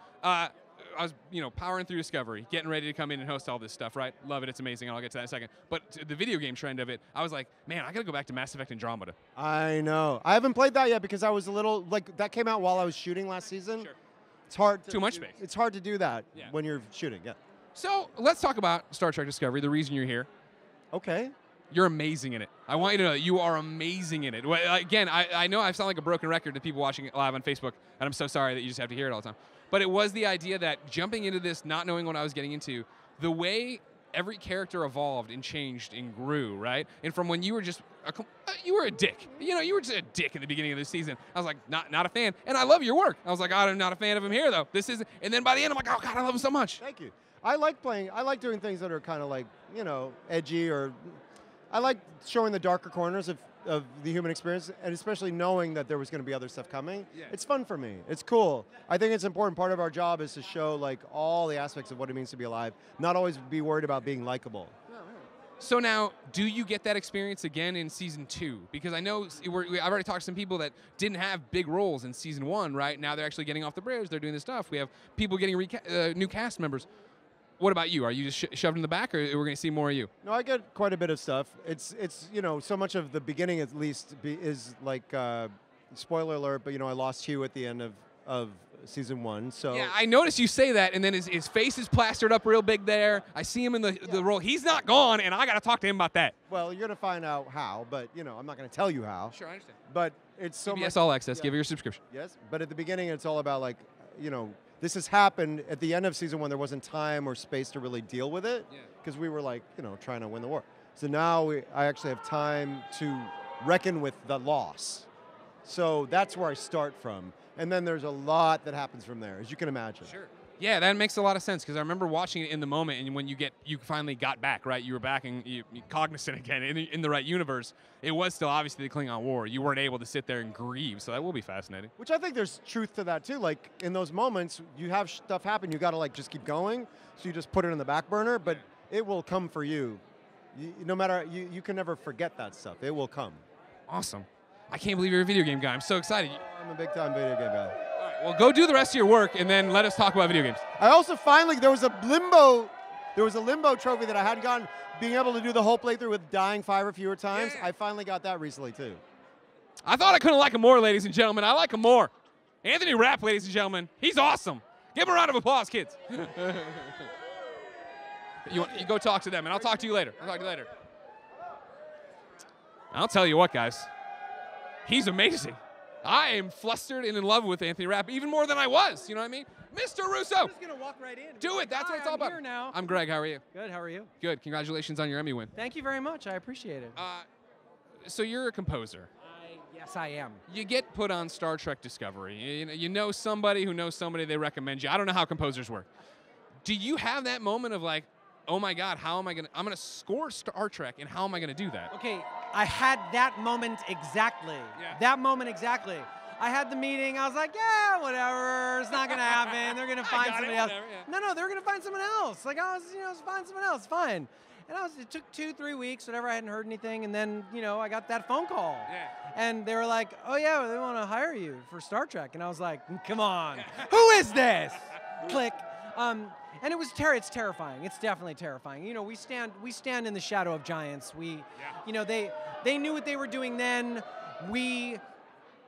I was, powering through Discovery, getting ready to come in and host all this stuff, right? Love it. It's amazing. I'll get to that in a second. But the video game trend of it, I was like, man, I got to go back to Mass Effect Andromeda. I know. I haven't played that yet because I was a little, like, that came out while I was shooting last season. Sure. It's hard. Too much space. It's hard to do that when you're shooting, yeah. So let's talk about Star Trek Discovery, the reason you're here. Okay. You're amazing in it. I want you to know that you are amazing in it. Again, I know I sound like a broken record to people watching it live on Facebook, and I'm so sorry that you just have to hear it all the time. But it was the idea that jumping into this, not knowing what I was getting into, the way every character evolved and changed and grew, right? And from when you were just, you were a dick. You were just a dick at the beginning of the season. I was like, not a fan. And I love your work. I was like, I'm not a fan of him here, though. This isn't. And then by the end, I'm like, oh, God, I love him so much. Thank you. I like doing things that are kind of like, edgy, or I like showing the darker corners of the human experience, and especially knowing that there was going to be other stuff coming. Yeah. It's fun for me. It's cool. I think it's important. Part of our job is to show like all the aspects of what it means to be alive, not always be worried about being likable. So now, do you get that experience again in Season 2? Because I know I've already talked to some people that didn't have big roles in Season 1, right? Now they're actually getting off the bridge. They're doing this stuff. We have people getting new cast members. What about you? Are you just shoved in the back, or we're going to see more of you? No, I get quite a bit of stuff. It's so much of the beginning at least is like, spoiler alert, but I lost Hugh at the end of Season 1. So yeah, I noticed you say that, and then his face is plastered up real big there. I see him in the role. He's not gone, and I got to talk to him about that. Well, you're going to find out how, but I'm not going to tell you how. Sure, I understand. But it's so CBS much. All Access. Give her your subscription. Yes, but at the beginning, it's all about like, this has happened at the end of season 1. There wasn't time or space to really deal with it because we were like, trying to win the war. So now I actually have time to reckon with the loss. So that's where I start from. And then there's a lot that happens from there, as you can imagine. Sure. Yeah, that makes a lot of sense because I remember watching it in the moment, and when you finally got back, right? You were back and you cognizant again in the right universe. It was still obviously the Klingon War. You weren't able to sit there and grieve, so that will be fascinating. Which I think there's truth to that too. Like in those moments, you have stuff happen, you got to like just keep going. So you just put it in the back burner, but it will come for you. No matter you can never forget that stuff. It will come. Awesome. I can't believe you're a video game guy. I'm so excited. I'm a big time video game guy. Well, go do the rest of your work, and then let us talk about video games. I also finally, there was a limbo trophy that I hadn't gotten, being able to do the whole playthrough with dying 5 or fewer times. Yeah. I finally got that recently, too. I thought I couldn't like him more, ladies and gentlemen. I like him more. Anthony Rapp, ladies and gentlemen. He's awesome. Give him a round of applause, kids. You go talk to them, and I'll talk to you later. I'll tell you what, guys. He's amazing. I am flustered and in love with Anthony Rapp even more than I was. You know what I mean? Mr. Russo. I'm just going to walk right in. Do it. That's what it's all about. I'm here now. I'm Greg. How are you? Good. How are you? Good. Congratulations on your Emmy win. Thank you very much. I appreciate it. So you're a composer. Yes, I am. You get put on Star Trek Discovery. You know somebody who knows somebody, they recommend you. I don't know how composers work. Do you have that moment of like, oh my God, I'm gonna score Star Trek, and how am I gonna do that? Okay, I had that moment exactly. Yeah. That moment exactly. I had the meeting. I was like, yeah, whatever. It's not gonna happen. They're gonna find somebody else. Whatever, yeah. No, they're gonna find someone else. Like I was, find someone else. Fine. And it took 2-3 weeks, whatever. I hadn't heard anything, and then I got that phone call. Yeah. And they were like, oh yeah, they want to hire you for Star Trek. And I was like, come on, who is this? Click. And it's terrifying. It's definitely terrifying. We stand in the shadow of giants. They knew what they were doing then.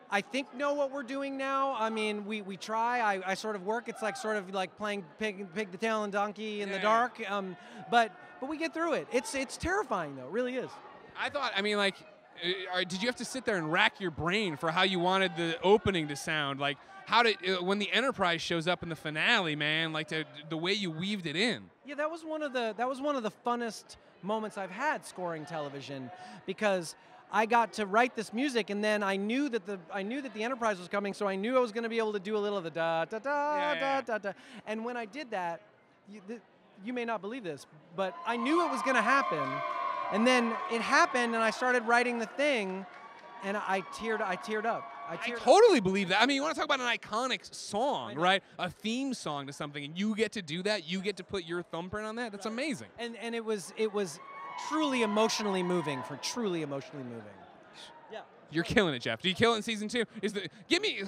I think know what we're doing now. I mean, we try. I sort of work. It's like sort of like playing pig the tail and donkey in the dark. But we get through it. It's terrifying though. It really is. I thought. I mean, like, did you have to sit there and rack your brain for how you wanted the opening to sound? Like, how did when the Enterprise shows up in the finale, man? Like the way you weaved it in. Yeah, that was one of the funnest moments I've had scoring television, because I got to write this music, and then I knew that the Enterprise was coming, so I knew I was going to be able to do a little of the da da da da da da. And when I did that, you may not believe this, but I knew it was going to happen, and then it happened, and I started writing the thing, and I teared up. I totally believe that. I mean, you want to talk about an iconic song, right? A theme song to something, and you get to do that. You get to put your thumbprint on that. That's amazing. And it was truly emotionally moving. Yeah. You're killing it, Jeff. Do you kill it in season 2?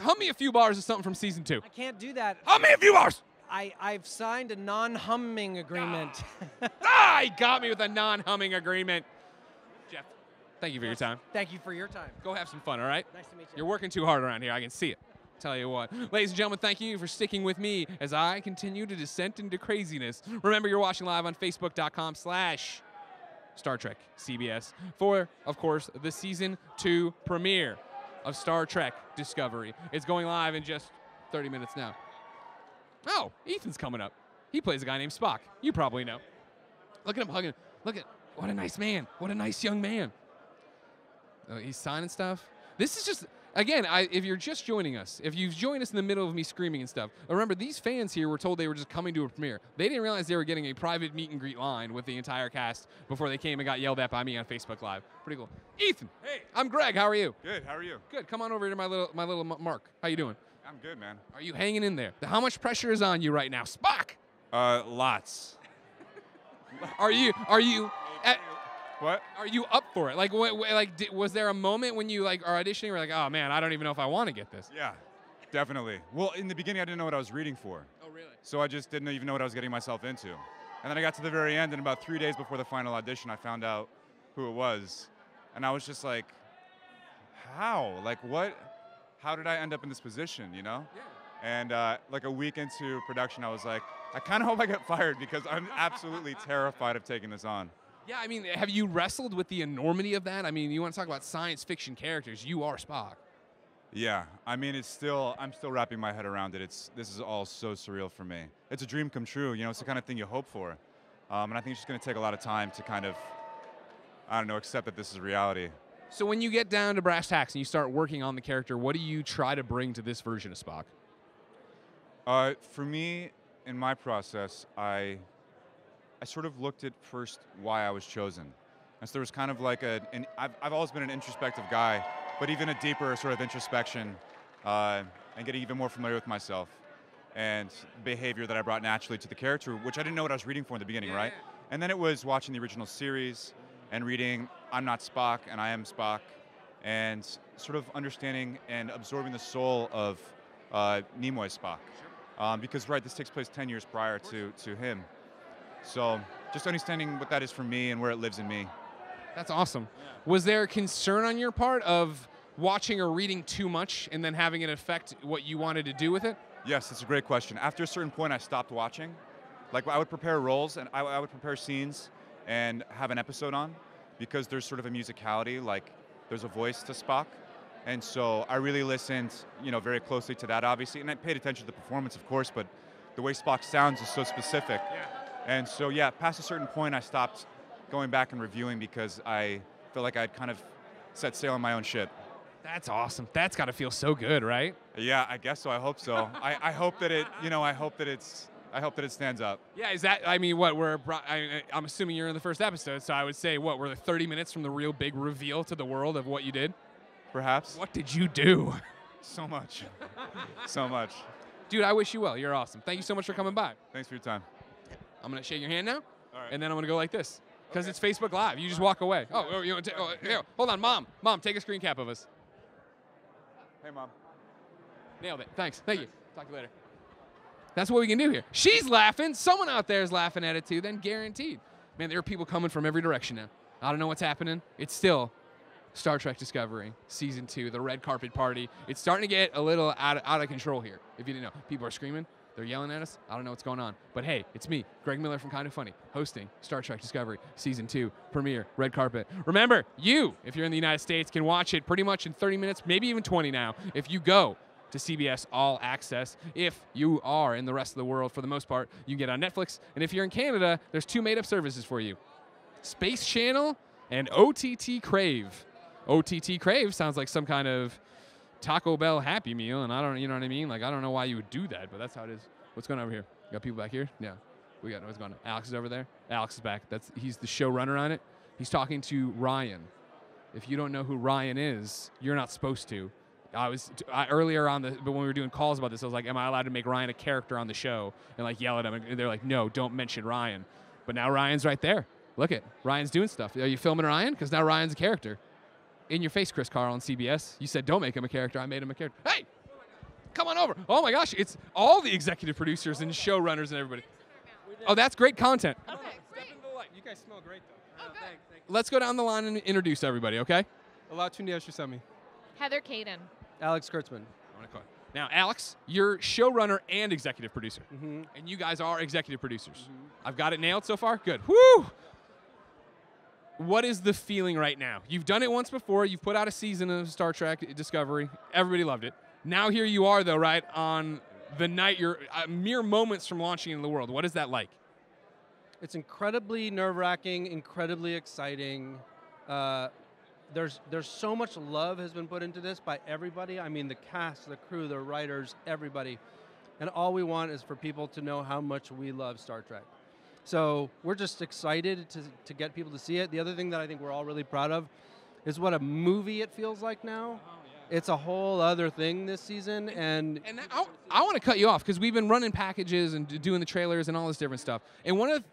Hum me a few bars of something from season 2. I can't do that. Hum me a few bars. I've signed a non-humming agreement. He got me with a non-humming agreement. Jeff, thank you for your time. Thank you for your time. Go have some fun, all right? Nice to meet you. You're working too hard around here. I can see it. Tell you what. Ladies and gentlemen, thank you for sticking with me as I continue to descend into craziness. Remember, you're watching live on Facebook.com/Star Trek CBS for, of course, the Season 2 premiere of Star Trek Discovery. It's going live in just 30 minutes now. Oh, Ethan's coming up. He plays a guy named Spock. You probably know. Look at him hugging. Look at, what a nice man. What a nice young man. He's signing stuff. This is just, again, if you're just joining us, if you've joined us in the middle of me screaming and stuff, remember, these fans here were told they were just coming to a premiere. They didn't realize they were getting a private meet and greet line with the entire cast before they came and got yelled at by me on Facebook Live. Pretty cool. Ethan. Hey. I'm Greg. How are you? Good. How are you? Good. Come on over here to my little Mark. How you doing? I'm good, man. Are you hanging in there? How much pressure is on you right now? Spock! Lots. Are you what? Are you up for it? Like, was there a moment when you are auditioning? You're like, oh man, I don't even know if I want to get this. Yeah, definitely. Well, in the beginning, I didn't know what I was reading for. Oh, really? So I just didn't even know what I was getting myself into. And then I got to the very end, and about 3 days before the final audition, I found out who it was, and I was just like, how? Like, what? How did I end up in this position? You know? Yeah. And like a week into production, I was like, I kind of hope I get fired because I'm absolutely terrified of taking this on. Yeah, I mean, have you wrestled with the enormity of that? I mean, you want to talk about science fiction characters. You are Spock. Yeah, I mean, I'm still wrapping my head around it. This is all so surreal for me. It's a dream come true. You know, it's the kind of thing you hope for. And I think it's just going to take a lot of time to kind of, I don't know, accept that this is reality. So when you get down to brass tacks and you start working on the character, what do you try to bring to this version of Spock? For me, in my process, I sort of looked at first why I was chosen. And so there was kind of like I've always been an introspective guy, but even a deeper sort of introspection and getting even more familiar with myself and behavior that I brought naturally to the character, which I didn't know what I was reading for in the beginning, right? And then it was watching the original series and reading I'm Not Spock and I Am Spock, and sort of understanding and absorbing the soul of Nimoy Spock. Because, right, this takes place 10 years prior to him. So just understanding what that is for me and where it lives in me. That's awesome. Was there concern on your part of watching or reading too much and then having it affect what you wanted to do with it? Yes, it's a great question. After a certain point, I stopped watching. Like, I would prepare roles and I would prepare scenes and have an episode on, because there's sort of a musicality, like there's a voice to Spock. And so I really listened, you know, very closely to that, obviously, and I paid attention to the performance, of course, but the way Spock sounds is so specific. Yeah. And so, yeah, past a certain point, I stopped going back and reviewing because I felt like I'd kind of set sail on my own ship. That's awesome. That's got to feel so good, right? Yeah, I guess so. I hope so. I hope that it, you know, I hope that it stands up. Yeah, is that, I mean, what, I'm assuming you're in the first episode, so I would say, what, we're 30 minutes from the real big reveal to the world of what you did? Perhaps. What did you do? So much. So much. Dude, I wish you well. You're awesome. Thank you so much for coming by. Thanks for your time. I'm going to shake your hand now, all right, and then I'm going to go like this, because it's Facebook Live. You just walk away. Oh, you want to here, hold on, Mom. Mom, take a screen cap of us. Hey, Mom. Nailed it. Thanks. Thank you. Talk to you later. That's what we can do here. She's laughing. Someone out there is laughing at it, too. Then guaranteed. Man, there are people coming from every direction now. I don't know what's happening. It's still Star Trek Discovery, Season 2, the red carpet party. It's starting to get a little out of control here, if you didn't know. People are screaming. They're yelling at us. I don't know what's going on. But hey, it's me, Greg Miller from Kind of Funny, hosting Star Trek Discovery, Season 2, premiere, red carpet. Remember, you, if you're in the United States, can watch it pretty much in 30 minutes, maybe even 20 now, if you go to CBS All Access. If you are in the rest of the world, for the most part, you can get on Netflix. And if you're in Canada, there's 2 made-up services for you. Space Channel and OTT Crave. OTT Crave sounds like some kind of Taco Bell Happy Meal, and I don't, you know what I mean? Like, I don't know why you would do that, but that's how it is. What's going on over here? You got people back here? Yeah. We got, what's going on? Alex is over there. Alex is back. He's the showrunner on it. He's talking to Ryan. If you don't know who Ryan is, you're not supposed to. Earlier on but when we were doing calls about this, I was like, am I allowed to make Ryan a character on the show and like yell at him? And they're like, no, don't mention Ryan. But now Ryan's right there. Look at Ryan's doing stuff. Are you filming Ryan? Because now Ryan's a character. In your face, Chris Carl on CBS. You said don't make him a character. I made him a character. Hey, come on over. Oh my gosh, it's all the executive producers and showrunners and everybody. Oh, that's great content. Okay, great. You guys smell great, though. Oh, thanks. Let's go down the line and introduce everybody, okay? Olatunde Oshusami. Heather Caden. Alex Kurtzman. Now, Alex, you're showrunner and executive producer. Mm-hmm. And you guys are executive producers. Mm-hmm. I've got it nailed so far? Good. Woo! What is the feeling right now? You've done it once before. You've put out a season of Star Trek Discovery. Everybody loved it. Now here you are, though, right, on the night you're mere moments from launching in the world. What is that like? It's incredibly nerve-wracking, incredibly exciting. There's so much love has been put into this by everybody. I mean, the cast, the crew, the writers, everybody. And all we want is for people to know how much we love Star Trek. So we're just excited to get people to see it. The other thing that I think we're all really proud of is what a movie it feels like now. Oh, yeah. It's a whole other thing this season. And I want to cut you off because we've been running packages and doing the trailers and all this different stuff. And one of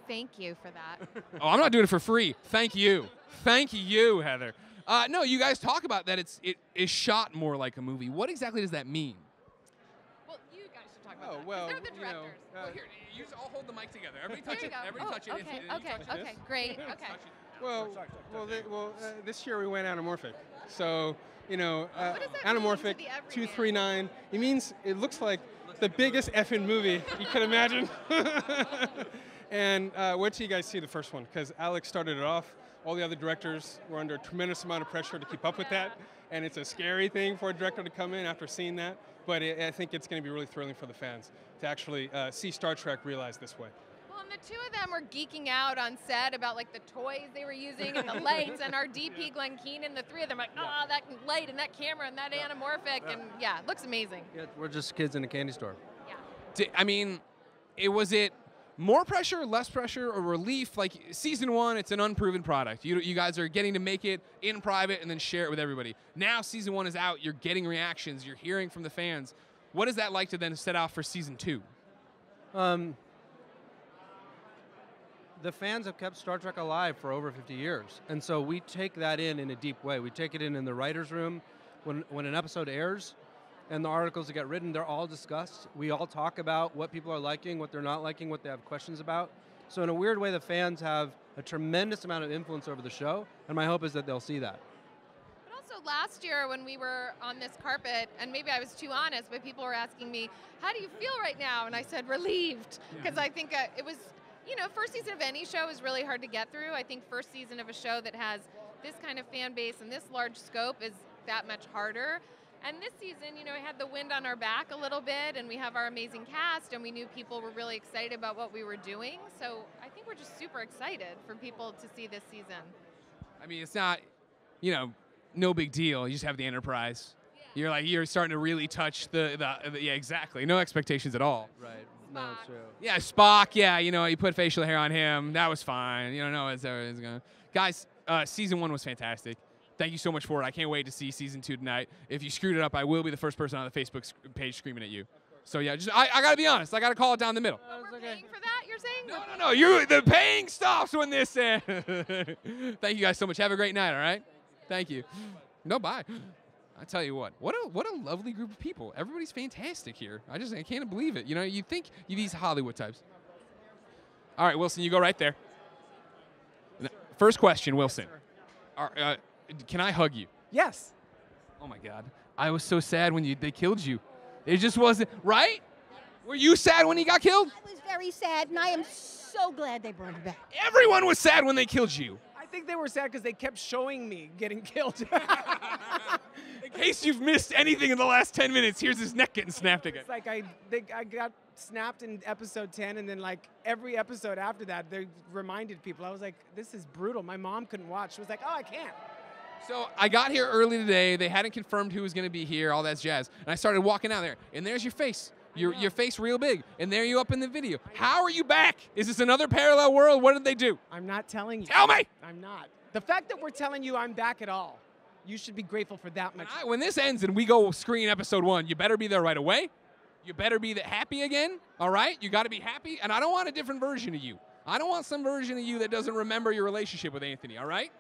Thank you for that. Oh, I'm not doing it for free. Thank you. Thank you, Heather. No, you guys talk about that it is shot more like a movie. What exactly does that mean? Well, you guys should talk about that. Well, they're the directors. Well, here, you just all hold the mic together. Everybody touch it. Everybody touch it. Okay, great. Okay. Well, this year we went anamorphic. So, you know, anamorphic 239. It means it looks like the biggest effing movie you can imagine. And wait till you guys see the first one, because Alex started it off. All the other directors were under a tremendous amount of pressure to keep up with that. and it's a scary thing for a director to come in after seeing that. But I think it's going to be really thrilling for the fans to actually see Star Trek realized this way. Well, and the two of them were geeking out on set about like the toys they were using and the lights, and our DP Glenn Keenan, the three of them like, oh, that light and that camera and that anamorphic, and yeah, it looks amazing. Yeah, we're just kids in a candy store. I mean, was it more pressure, less pressure, or relief? Like season 1, it's an unproven product. You guys are getting to make it in private and then share it with everybody. Now season 1 is out. You're getting reactions. You're hearing from the fans. What is that like to then set out for season 2? The fans have kept Star Trek alive for over 50 years, and so we take that in a deep way. We take it in the writer's room when an episode airs, and the articles that get written, they're all discussed. We all talk about what people are liking, what they're not liking, what they have questions about. So in a weird way, the fans have a tremendous amount of influence over the show, and my hope is that they'll see that. But also last year when we were on this carpet, and maybe I was too honest, but people were asking me, how do you feel right now? And I said, relieved, because I think it was, you know, first season of any show is really hard to get through. I think first season of a show that has this kind of fan base and this large scope is that much harder. And this season, you know, we had the wind on our back a little bit, and we have our amazing cast, and we knew people were really excited about what we were doing. So I think we're just super excited for people to see this season. I mean, it's not, you know, no big deal. You just have the Enterprise. Yeah. You're starting to really touch the yeah, exactly. No expectations at all. Right. No, it's true. Yeah, Spock, yeah, you know, you put facial hair on him. That was fine. You don't know it's going. Guys, season 1 was fantastic. Thank you so much for it. I can't wait to see season 2 tonight. If you screwed it up, I will be the first person on the Facebook page screaming at you. So yeah, just I got to be honest. I got to call it down the middle. We're paying for that, you're saying? No. The paying stops when this. Thank you guys so much. Have a great night. All right. Thank you. No, bye. I tell you what a lovely group of people. Everybody's fantastic here. I can't believe it. You know, you think these Hollywood types. All right, Wilson, you go right there. First question, Wilson. Can I hug you? Yes. Oh my God, I was so sad when they killed you. It just wasn't right. Were you sad when he got killed? I was very sad, and I am so glad they brought it back. Everyone was sad when they killed you. I think they were sad because they kept showing me getting killed. In case you've missed anything in the last 10 minutes, here's his neck getting snapped again. It's like I got snapped in episode 10, and then like every episode after that, they reminded people. I was like, this is brutal. My mom couldn't watch. She was like, oh, I can't. So I got here early today. They hadn't confirmed who was going to be here, all that jazz. And I started walking out there, and there's your face. Your face real big, and there you up in the video. How are you back? Is this another parallel world? What did they do? I'm not telling you. Tell me! I'm not. The fact that we're telling you I'm back at all, you should be grateful for that much. When this ends and we go screen episode 1, you better be there right away. You better be happy again, all right? You got to be happy, and I don't want a different version of you. I don't want some version of you that doesn't remember your relationship with Anthony, all right?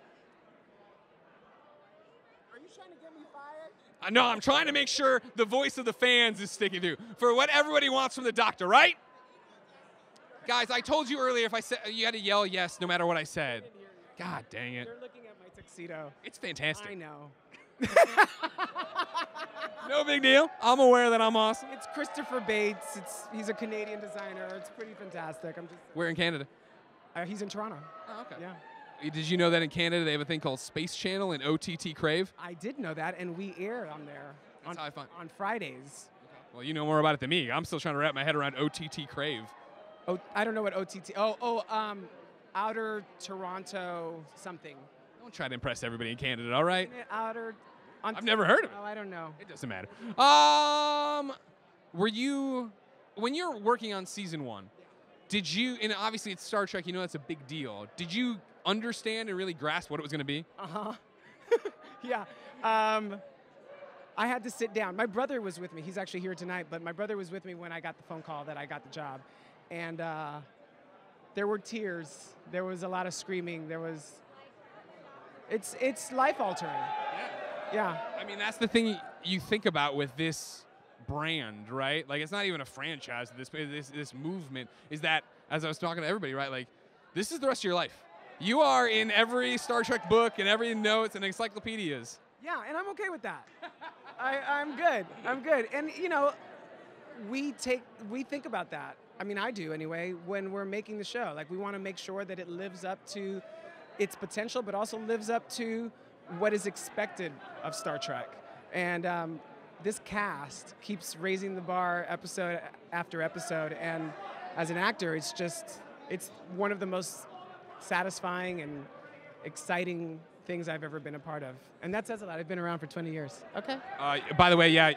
No, I'm trying to make sure the voice of the fans is sticking to for what everybody wants from the doctor, right? Guys, I told you earlier if I said you had to yell yes no matter what I said. God dang it. They're looking at my tuxedo. It's fantastic. I know. No big deal. I'm aware that I'm awesome. It's Christopher Bates. He's a Canadian designer. It's pretty fantastic. We're in Canada. He's in Toronto. Oh, okay. Yeah. Did you know that in Canada they have a thing called Space Channel and OTT Crave? I did know that, and we air on there on Fridays. Well, you know more about it than me. I'm still trying to wrap my head around OTT Crave. Oh, I don't know what OTT. Outer Toronto something. Don't try to impress everybody in Canada, all right? I've never heard of it. Oh, I don't know. It doesn't matter. When you're working on season 1, did you, and obviously it's Star Trek, you know that's a big deal. Did you understand and really grasp what it was going to be? Uh-huh. Yeah. I had to sit down. My brother was with me. He's actually here tonight, but my brother was with me when I got the phone call that I got the job. And there were tears. There was a lot of screaming. It's life-altering. Yeah. I mean, that's the thing you think about with this brand, right? Like, it's not even a franchise. This movement is that, as I was talking to everybody, right? Like, this is the rest of your life. You are in every Star Trek book and every notes and encyclopedias. Yeah, and I'm okay with that. I'm good. I'm good. And you know, we think about that. I mean, I do anyway. When we're making the show, like we want to make sure that it lives up to its potential, but also lives up to what is expected of Star Trek. And this cast keeps raising the bar episode after episode. And as an actor, it's one of the most satisfying and exciting things I've ever been a part of. And that says a lot. I've been around for 20 years. Okay. By the way, yeah,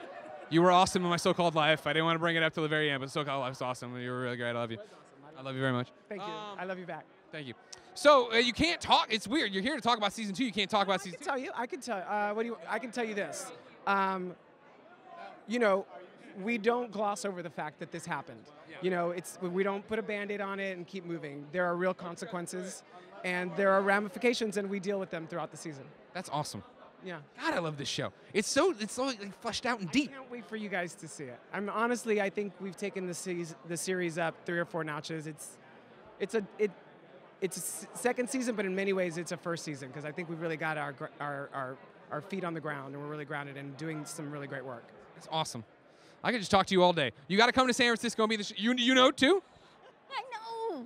you were awesome in my so-called life. I didn't want to bring it up till the very end, but so-called life was awesome. You were really great. I love you. I love you very much. Thank you. I love you back. Thank you. So you can't talk. It's weird. You're here to talk about season 2. You can't talk about season 2. I can tell you. I can tell you this. We don't gloss over the fact that this happened. We don't put a Band-Aid on it and keep moving. There are real consequences, and there are ramifications, and we deal with them throughout the season. That's awesome. Yeah. God, I love this show. It's so like, fleshed out and deep. I can't wait for you guys to see it. I think we've taken the series up 3 or 4 notches. It's a second season, but in many ways it's a first season because I think we've really got our feet on the ground and we're really grounded and doing some really great work. That's awesome. I could just talk to you all day. You got to come to San Francisco and be you know too? I know.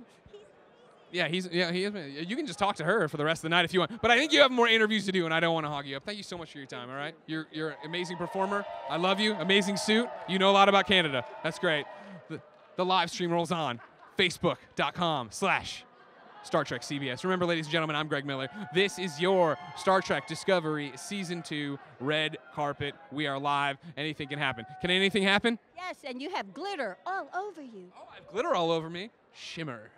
He is. You can just talk to her for the rest of the night if you want. But I think you have more interviews to do, and I don't want to hog you up. Thank you so much for your time. All right, you're an amazing performer. I love you. Amazing suit. You know a lot about Canada. That's great. The live stream rolls on. Facebook.com/Star Trek CBS. Remember, ladies and gentlemen, I'm Greg Miller. This is your Star Trek Discovery Season 2 red carpet. We are live. Anything can happen. Can anything happen? Yes, and you have glitter all over you. Oh, I have glitter all over me. Shimmer.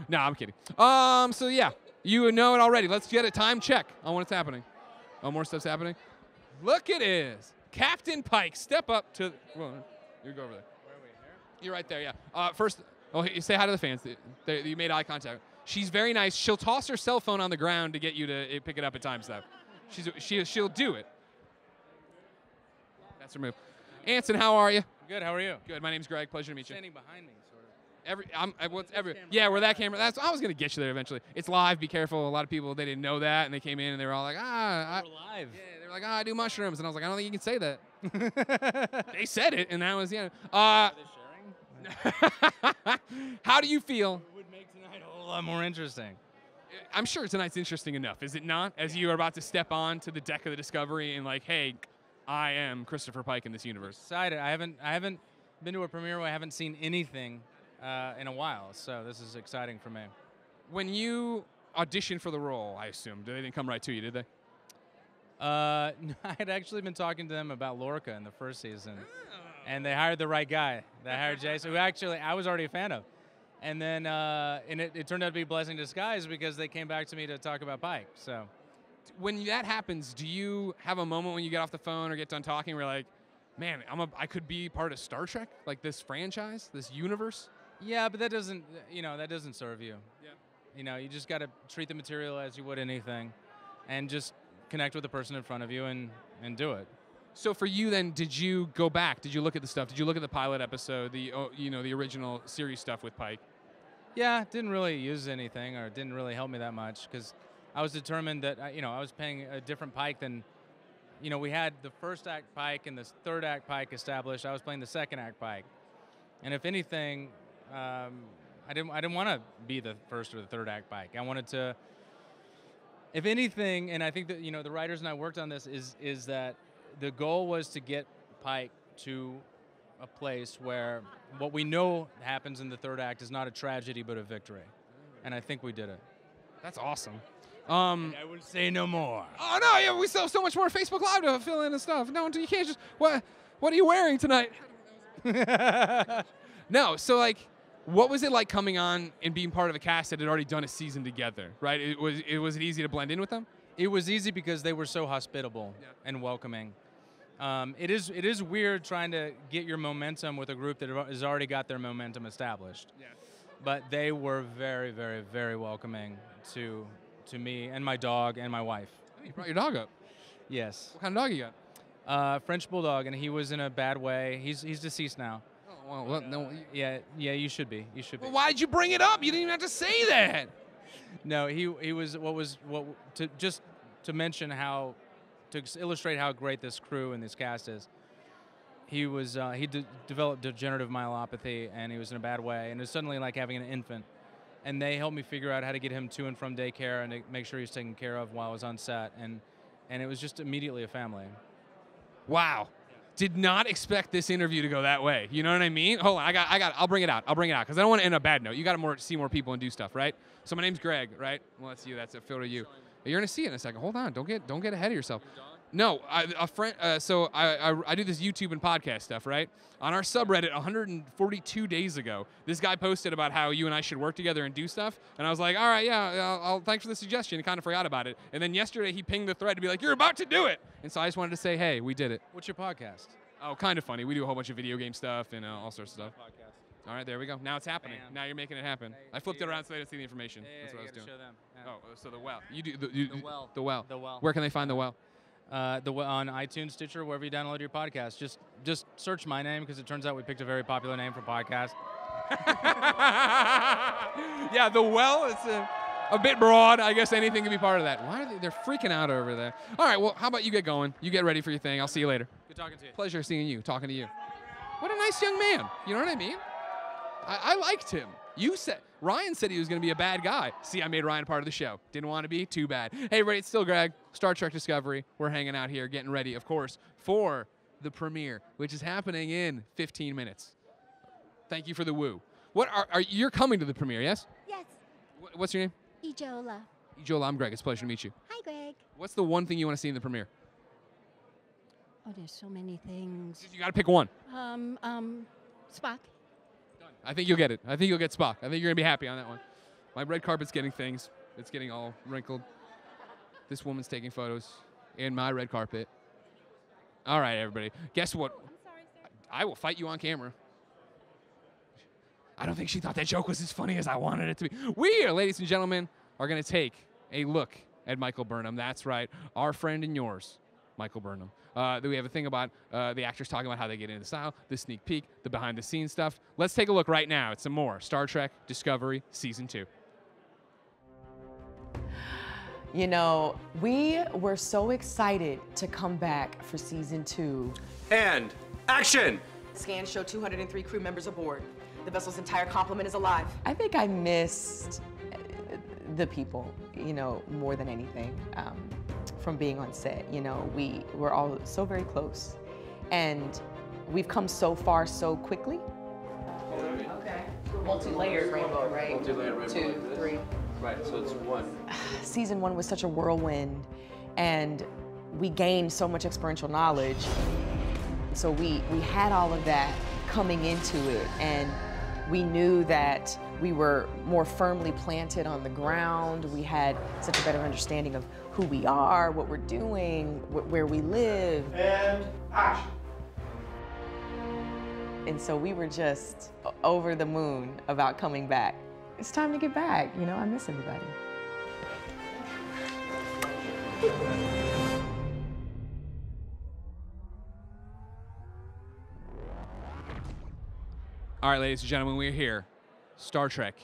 No, I'm kidding. So yeah, you know it already. Let's get a time check on what's happening. Oh, more stuff's happening. Look, it is Captain Pike. Step up to. Well, you go over there. You're right there, yeah. First, you say hi to the fans. You made eye contact. She's very nice. She'll toss her cell phone on the ground to get you to pick it up at times, though. She'll do it. That's her move. Anson, how are you? Good. How are you? Good. My name's Greg. Pleasure to meet you. Standing behind me, sort of. Where that camera. I was gonna get you there eventually. It's live. Be careful. A lot of people they didn't know that, and they came in and they were all like, We're live. Yeah, they were like, I do mushrooms, and I was like, I don't think you can say that. They said it, and that was How do you feel? It would make tonight a whole lot more interesting. I'm sure tonight's interesting enough, is it not? As you are about to step on to the deck of the Discovery and like, hey, I am Christopher Pike in this universe. Excited. I haven't been to a premiere where I haven't seen anything in a while, so this is exciting for me. When you auditioned for the role, I assume, they didn't come right to you, did they? No, I had actually been talking to them about Lorca in the first season, and they hired the right guy. They hired Jason, who actually I was already a fan of. And then it turned out to be a blessing in disguise because they came back to me to talk about Pike. So, when that happens, do you have a moment when you get off the phone or get done talking where you're like, man, I could be part of Star Trek, like this franchise, this universe? Yeah, but that doesn't serve you. Yeah. You just got to treat the material as you would anything, and just connect with the person in front of you and do it. So for you then, did you go back? Did you look at the stuff? Did you look at the pilot episode, the original series stuff with Pike? Yeah, didn't really use anything, or didn't really help me that much, because I was determined that I was playing a different Pike than, we had the first act Pike and the third act Pike established. I was playing the second act Pike, and if anything, I didn't want to be the first or the third act Pike. I wanted to, if anything, and I think that the writers and I worked on this, is that the goal was to get Pike to a place where what we know happens in the third act is not a tragedy but a victory, and I think we did it. That's awesome. I would say no more. Oh no! Yeah, we still have so much more Facebook Live to fill in and stuff. No, you can't just. What are you wearing tonight? No. So what was it like coming on and being part of a cast that had already done a season together? Right? Was it easy to blend in with them? It was easy because they were so hospitable and welcoming. It is weird trying to get your momentum with a group that has already got their momentum established. Yeah. But they were very, very, very welcoming to me and my dog and my wife. Oh, you brought your dog up? Yes. What kind of dog you got? French Bulldog, and he was in a bad way. He's deceased now. Oh, well, no. Yeah, you should be. You should be. Well, why did you bring it up? You didn't even have to say that. No, he was to mention how, to illustrate how great this crew and this cast is. He developed degenerative myelopathy, and he was in a bad way, and it was suddenly like having an infant. and they helped me figure out how to get him to and from daycare and to make sure he's taken care of while I was on set, and it was just immediately a family. Wow. Did not expect this interview to go that way. You know what I mean? Hold on, I'll bring it out. Because I don't want to end on a bad note. You got to see more people and do stuff, right? So my name's Greg, right? Well, that's you. That's a photo of you. You're gonna see it in a second. Hold on. Don't get ahead of yourself. No, a friend. So I do this YouTube and podcast stuff, right? On our subreddit, 142 days ago, this guy posted about how you and I should work together and do stuff, and I was like, all right, yeah, I'll thanks for the suggestion. I kind of forgot about it, and then yesterday he pinged the thread to be like, you're about to do it, and so I just wanted to say, hey, we did it. What's your podcast? Oh, kind of funny. We do a whole bunch of video game stuff and all sorts of stuff. All right, there we go. Now it's happening. Bam. Now you're making it happen. I flipped it around so they didn't see the information. That's what I was doing. Show them. Yeah. Oh, so the well. You do the well. The well. The well. Where can they find the well? On iTunes, Stitcher, wherever you download your podcast. Just search my name because it turns out we picked a very popular name for podcast. Yeah, the well. It's a bit broad. I guess anything can be part of that. Why are they're freaking out over there? All right. Well, how about you get going? You get ready for your thing. I'll see you later. Good talking to you. Pleasure seeing you. Talking to you. What a nice young man. You know what I mean? I liked him. Ryan said he was going to be a bad guy. See, I made Ryan part of the show. Didn't want to be, too bad. Hey, everybody, it's still Greg, Star Trek Discovery. We're hanging out here, getting ready, of course, for the premiere, which is happening in 15 minutes. Thank you for the woo. What you're coming to the premiere, yes? Yes. What's your name? Ijola. Ijola, I'm Greg. It's a pleasure to meet you. Hi, Greg. What's the one thing you want to see in the premiere? Oh, there's so many things. You got to pick one. Spock. I think you'll get it. I think you'll get Spock. I think you're going to be happy on that one. My red carpet's getting things. It's getting all wrinkled. This woman's taking photos in my red carpet. All right, everybody. Guess what? I'm sorry, sir. I will fight you on camera. I don't think she thought that joke was as funny as I wanted it to be. We, ladies and gentlemen, are going to take a look at Michael Burnham. That's right. Our friend and yours, Michael Burnham. We have a thing about the actors talking about how they get into the style, the sneak peek, the behind-the-scenes stuff. Let's take a look right now at some more Star Trek Discovery Season 2. You know, we were so excited to come back for Season 2. And action! Scans show 203 crew members aboard. The vessel's entire complement is alive. I think I missed the people, you know, more than anything. From being on set, you know, we're all so very close, and we've come so far so quickly. Okay. Multi-layered rainbow, right? Multi-layered rainbow. 2, 3. Right, so it's 1. Season 1 was such a whirlwind, and we gained so much experiential knowledge. So we had all of that coming into it, and we knew that we were more firmly planted on the ground. We had such a better understanding of who we are, what we're doing, where we live. And action. And so we were just over the moon about coming back. It's time to get back. You know, I miss everybody. All right, ladies and gentlemen, we're here. Star Trek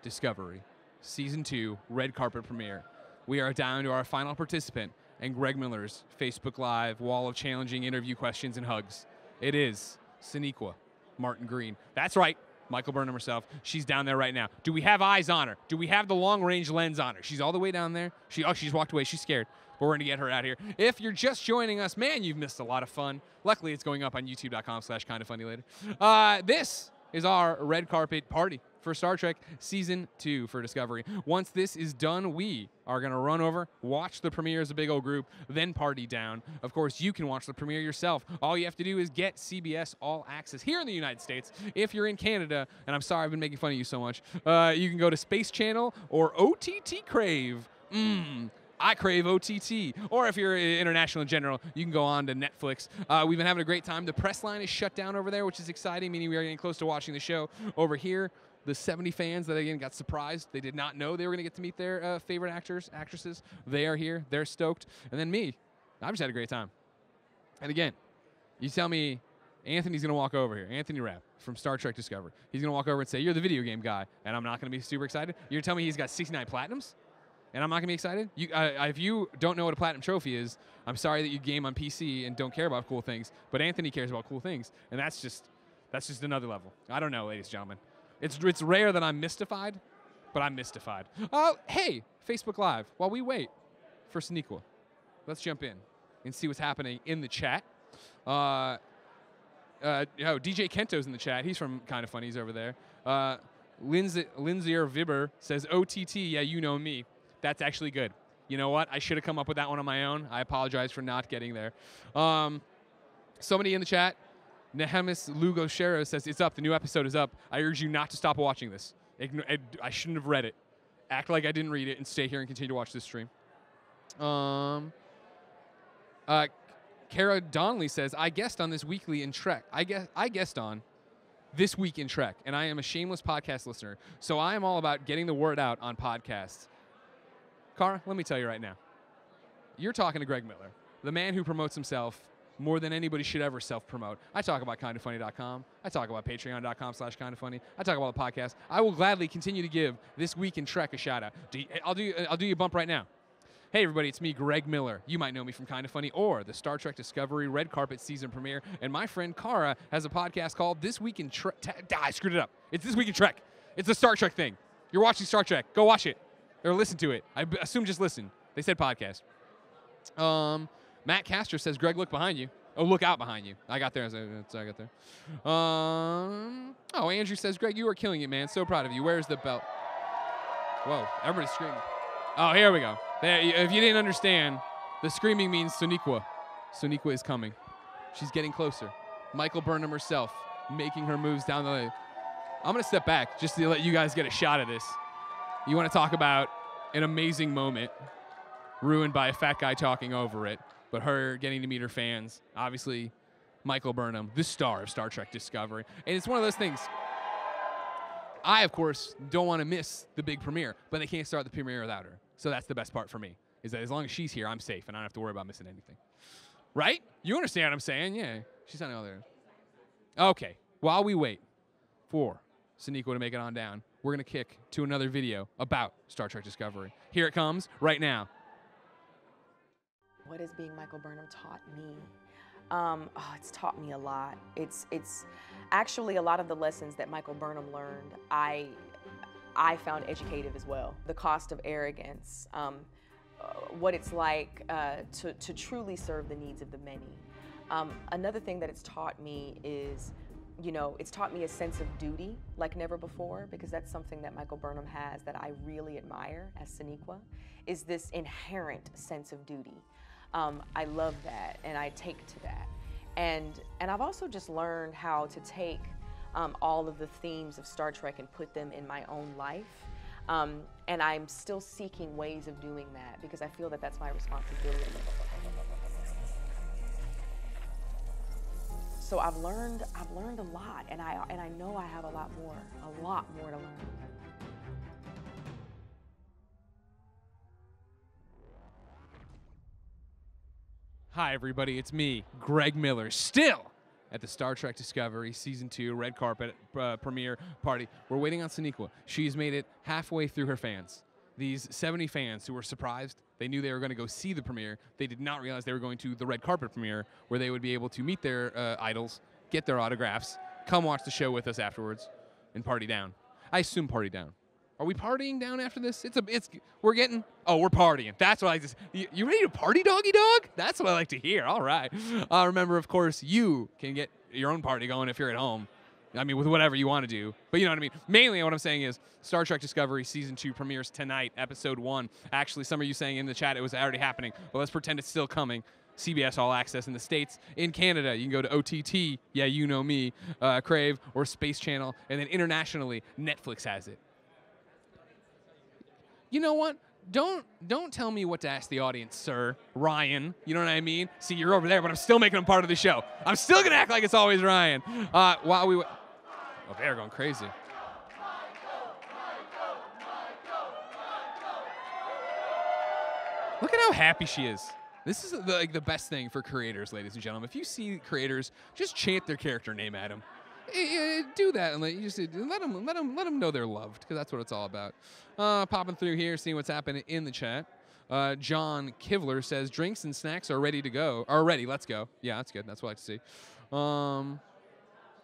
Discovery, Season 2, red carpet premiere. We are down to our final participant and Greg Miller's Facebook Live wall of challenging interview questions and hugs. It is Sonequa Martin Green. That's right, Michael Burnham herself. She's down there right now. Do we have eyes on her? Do we have the long-range lens on her? She's all the way down there. She's walked away. She's scared. But we're going to get her out here. If you're just joining us, man, you've missed a lot of fun. Luckily, it's going up on youtube.com/kindoffunny later. This is our red carpet party for Star Trek Season 2 for Discovery. Once this is done, we are going to run over, watch the premiere as a big old group, then party down. Of course, you can watch the premiere yourself. All you have to do is get CBS All Access here in the United States. If you're in Canada, and I'm sorry I've been making fun of you so much, you can go to Space Channel or OTT Crave. I crave OTT. Or if you're international in general, you can go on to Netflix. We've been having a great time. The press line is shut down over there, which is exciting, meaning we are getting close to watching the show. Over here, the 70 fans that, again, got surprised. They did not know they were going to get to meet their favorite actors, actresses. They are here. They're stoked. And then me, I've just had a great time. And again, you tell me Anthony's going to walk over here, Anthony Rapp from Star Trek Discovery. He's going to walk over and say, you're the video game guy, and I'm not going to be super excited. You're telling me he's got 69 platinums? And I'm not going to be excited? If you don't know what a platinum trophy is, I'm sorry that you game on PC and don't care about cool things. But Anthony cares about cool things, and that's just another level. I don't know, ladies and gentlemen. It's rare that I'm mystified, but I'm mystified. Hey, Facebook Live, while we wait for Sonequa, let's jump in and see what's happening in the chat. DJ Kento's in the chat. He's from Kinda Funny. He's over there. Lindsay Vibber says, OTT, yeah, you know me. That's actually good. You know what? I should have come up with that one on my own. I apologize for not getting there. Somebody in the chat, Nehemis Lugo Shero says, it's up. The new episode is up. I urge you not to stop watching this. I shouldn't have read it. Act like I didn't read it and stay here and continue to watch this stream. Kara Donnelly says, I guessed on this weekly in Trek. I guessed on This Week in Trek, and I am a shameless podcast listener, so I am all about getting the word out on podcasts. Kara, let me tell you right now. You're talking to Greg Miller, the man who promotes himself more than anybody should ever self-promote. I talk about kindafunny.com. I talk about patreon.com/kindafunny. I talk about the podcast. I will gladly continue to give This Week in Trek a shout-out. I'll do you a bump right now. Hey, everybody, it's me, Greg Miller. You might know me from Kinda Funny or the Star Trek Discovery Red Carpet season premiere. And my friend Kara has a podcast called This Week in Trek. I screwed it up. It's This Week in Trek. It's a Star Trek thing. You're watching Star Trek. Go watch it. Or listen to it. I assume just listen. They said podcast. Matt Castor says, Greg, look behind you. Oh, look out behind you. I got there. I got there. Oh, Andrew says, Greg, you are killing it, man. So proud of you. Where's the belt? Whoa, everybody's screaming. Oh, here we go. There, if you didn't understand, the screaming means Sonequa. Sonequa is coming. She's getting closer. Michael Burnham herself making her moves down the lane. I'm going to step back just to let you guys get a shot of this. You want to talk about an amazing moment ruined by a fat guy talking over it, but her getting to meet her fans. Obviously, Michael Burnham, the star of Star Trek Discovery. And it's one of those things. I, of course, don't want to miss the big premiere, but they can't start the premiere without her. So that's the best part for me, is that as long as she's here, I'm safe, and I don't have to worry about missing anything. Right? You understand what I'm saying? Yeah. She's not out there. Okay. While we wait for Sonequa to make it on down, we're going to kick to another video about Star Trek Discovery. Here it comes right now. What has being Michael Burnham taught me? It's taught me a lot. It's actually a lot of the lessons that Michael Burnham learned, I found educative as well. The cost of arrogance, what it's like to truly serve the needs of the many. Another thing that it's taught me is, it's taught me a sense of duty like never before, because that's something that Michael Burnham has that I really admire as Sonequa, is this inherent sense of duty. I love that, and I take to that. And I've also just learned how to take all of the themes of Star Trek and put them in my own life. And I'm still seeking ways of doing that because I feel that that's my responsibility. So I've learned a lot, and I know I have a lot more to learn. Hi, everybody. It's me, Greg Miller, still at the Star Trek Discovery Season 2 Red Carpet premiere party. We're waiting on Sonequa. She's made it halfway through her fans. These 70 fans who were surprised. They knew they were going to go see the premiere. They did not realize they were going to the Red Carpet premiere, where they would be able to meet their idols, get their autographs, come watch the show with us afterwards, and party down. I assume party down. Are we partying down after this? We're partying. That's what I just, you ready to party, doggy dog? That's what I like to hear. All right. Remember, of course, you can get your own party going if you're at home. I mean, with whatever you want to do. But you know what I mean? Mainly what I'm saying is Star Trek Discovery Season 2 premieres tonight, Episode 1. Actually, some of you saying in the chat it was already happening. But let's pretend it's still coming. CBS All Access in the States. In Canada, you can go to OTT, yeah, you know me, Crave, or Space Channel. And then internationally, Netflix has it. You know what? Don't tell me what to ask the audience, sir. Ryan, you know what I mean? See, you're over there, but I'm still making him part of the show. I'm still going to act like it's always Ryan. While we... Oh, they're going crazy. Look at how happy she is. This is the best thing for creators, ladies and gentlemen. If you see creators, just chant their character name at them. Do that and let them know they're loved, because that's what it's all about. Popping through here, seeing what's happening in the chat. John Kivler says drinks and snacks are ready to go. Are ready. Let's go. Yeah, that's good. That's what I like to see.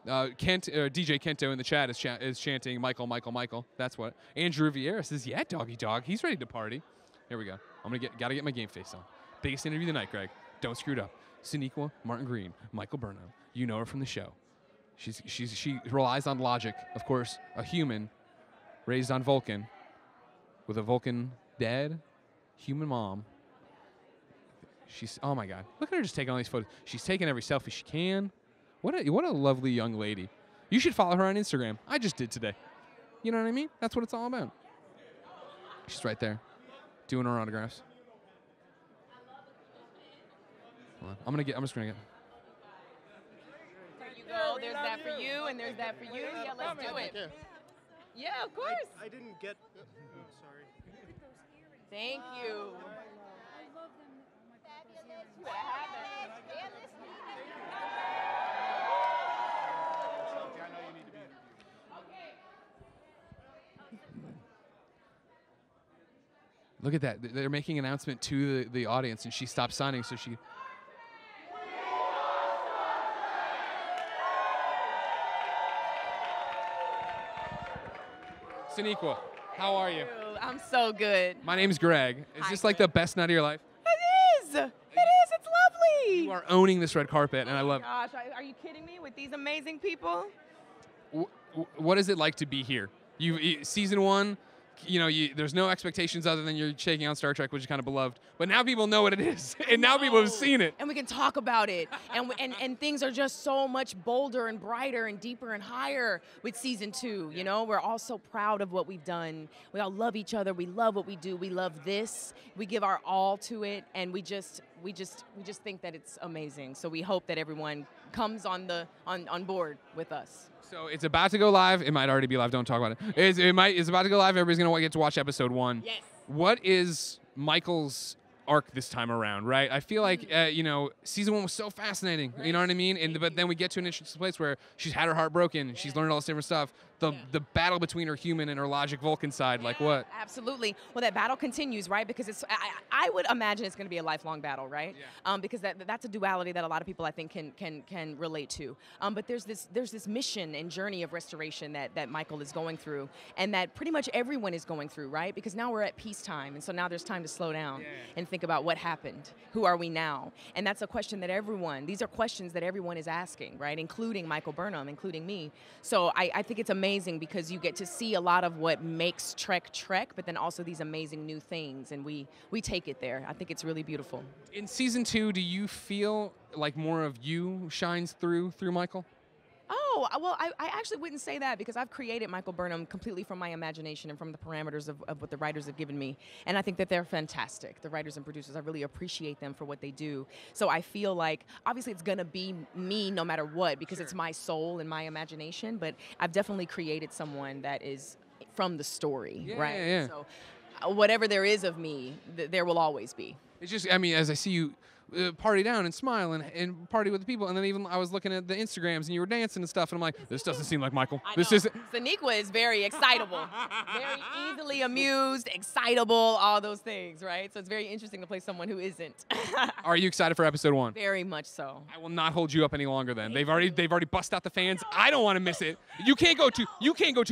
DJ Kento in the chat is chanting Michael, Michael, Michael. That's what. Andrew Riviera says, yeah, doggy dog. He's ready to party. Here we go. Gotta get my game face on. Biggest interview of the night, Greg. Don't screw it up. Sonequa Martin Green, Michael Burnham. You know her from the show. She relies on logic. Of course, a human raised on Vulcan with a Vulcan dad, human mom. Oh my God. Look at her just taking all these photos. She's taking every selfie she can. What a lovely young lady. You should follow her on Instagram. I just did today. You know what I mean? That's what it's all about. She's right there, doing her autographs. Hold on. I'm just gonna get. There you go. There's that for you, and there's that for you. Yeah, let's do it. Yeah, of course. I didn't get. Sorry. Thank you. Look at that. They're making an announcement to the audience, and she stopped signing, so she... Sonequa, how are you? I'm so good. My name's Greg. Is this like the best night of your life? It is. It is. It's lovely. You are owning this red carpet, and I love it. Gosh, are you kidding me with these amazing people? What is it like to be here? Season 1, there's no expectations other than you're shaking out Star Trek, which is kind of beloved. But now people know what it is, and now people have seen it. And we can talk about it. And things are just so much bolder and brighter and deeper and higher with season 2. You know, we're all so proud of what we've done. We all love each other. We love what we do. We love this. We give our all to it, and we just think that it's amazing. So we hope that everyone comes on board with us. So it's about to go live. It might already be live. Don't talk about it. It's about to go live. Everybody's going to get to watch episode 1. Yes. What is Michael's arc this time around, right? I feel like, season 1 was so fascinating. Right. You know what I mean? But then we get to an interesting place where she's had her heart broken. And she's learned all this different stuff. The battle between her human and her logic Vulcan side, like what? Absolutely. Well, that battle continues, right? Because I would imagine it's going to be a lifelong battle, right? Yeah. Because that's a duality that a lot of people I think can relate to. But there's this mission and journey of restoration that Michael is going through, and that pretty much everyone is going through, right? Because now we're at peacetime, and so now there's time to slow down and think about what happened. Who are we now? And that's a question that these are questions that everyone is asking, right? Including Michael Burnham, including me. So I think it's amazing because you get to see a lot of what makes Trek, but then also these amazing new things, and we take it there. I think it's really beautiful. In season 2, do you feel like more of you shines through Michael? Oh, well, I actually wouldn't say that because I've created Michael Burnham completely from my imagination and from the parameters of what the writers have given me. And I think that they're fantastic. The writers and producers, I really appreciate them for what they do. So I feel like, obviously it's going to be me no matter what because it's my soul and my imagination, but I've definitely created someone that is from the story, right? Yeah. So whatever there is of me, there will always be. It's just, as I see you party down and smile and party with the people, and then even I was looking at the Instagrams and you were dancing and stuff, and I'm like, this doesn't seem like Michael. This isn't. Sonequa is very excitable, very easily amused, excitable, all those things, right? So it's very interesting to play someone who isn't. Are you excited for episode 1? Very much so. I will not hold you up any longer. Then they've already bust out the fans. I don't want to miss it. You can't go too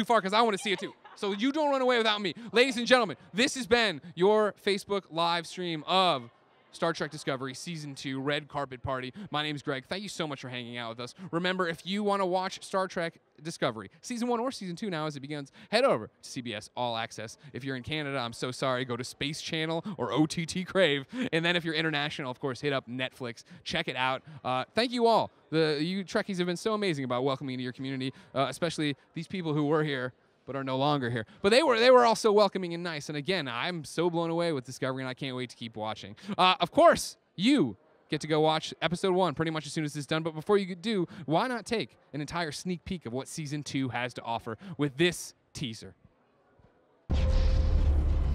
far because I want to see it too. So you don't run away without me, ladies and gentlemen. This has been your Facebook live stream of Star Trek Discovery Season 2 Red Carpet Party. My name's Greg. Thank you so much for hanging out with us. Remember, if you want to watch Star Trek Discovery Season 1 or Season 2 now as it begins, head over to CBS All Access. If you're in Canada, I'm so sorry. Go to Space Channel or OTT Crave. And then if you're international, of course, hit up Netflix. Check it out. Thank you all. You Trekkies have been so amazing about welcoming into your community, especially these people who were here but are no longer here. But they were all so welcoming and nice. And again, I'm so blown away with Discovery, and I can't wait to keep watching. Of course, you get to go watch episode 1 pretty much as soon as it's done. But before you do, why not take an entire sneak peek of what season 2 has to offer with this teaser?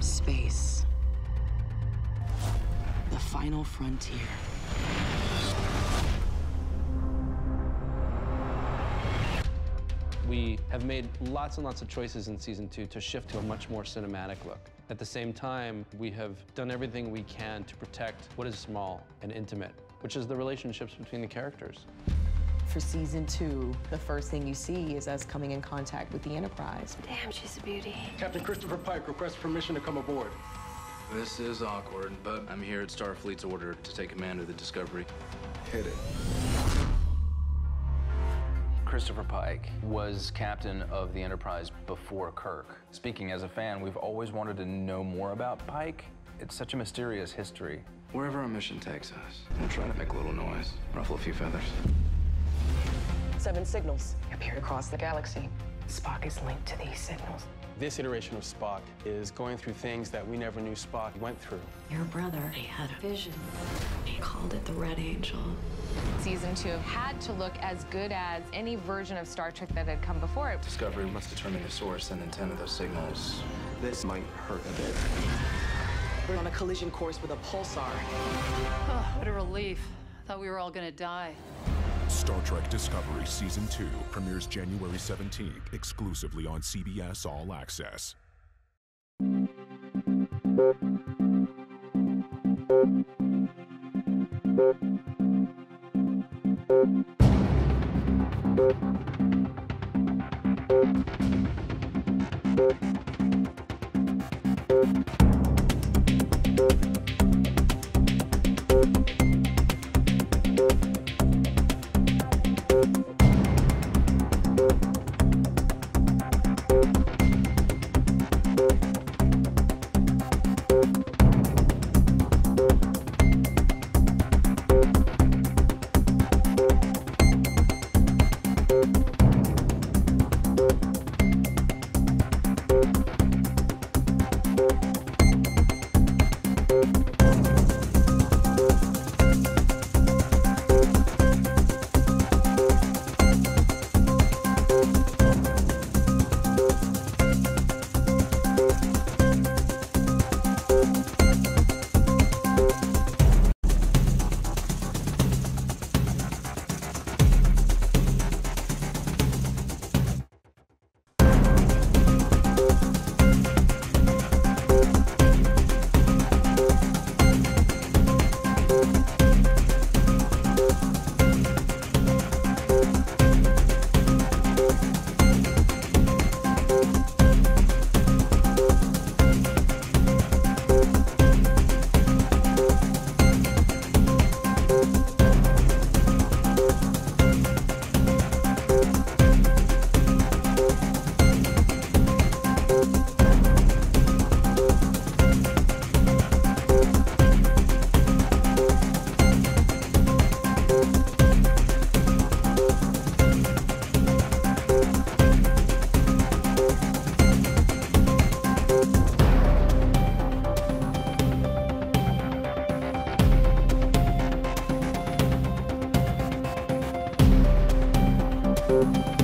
Space. The final frontier. We have made lots and lots of choices in season 2 to shift to a much more cinematic look. At the same time, we have done everything we can to protect what is small and intimate, which is the relationships between the characters. for season 2, the first thing you see is us coming in contact with the Enterprise. Damn, she's a beauty. Captain Christopher Pike requests permission to come aboard. This is awkward, but I'm here at Starfleet's order to take command of the Discovery. Hit it. Christopher Pike was captain of the Enterprise before Kirk. Speaking as a fan, we've always wanted to know more about Pike. It's such a mysterious history. Wherever our mission takes us, we'll try to make a little noise, ruffle a few feathers. 7 signals appeared across the galaxy. Spock is linked to these signals. This iteration of Spock is going through things that we never knew Spock went through. Your brother, he had a vision. He called it the Red Angel. Season 2 had to look as good as any version of Star Trek that had come before it. Discovery must determine the source and intent of those signals. This might hurt a bit. We're on a collision course with a pulsar. Oh, what a relief. Thought we were all gonna die. Star Trek Discovery Season 2 premieres January 17th, exclusively on CBS All Access. Thank you.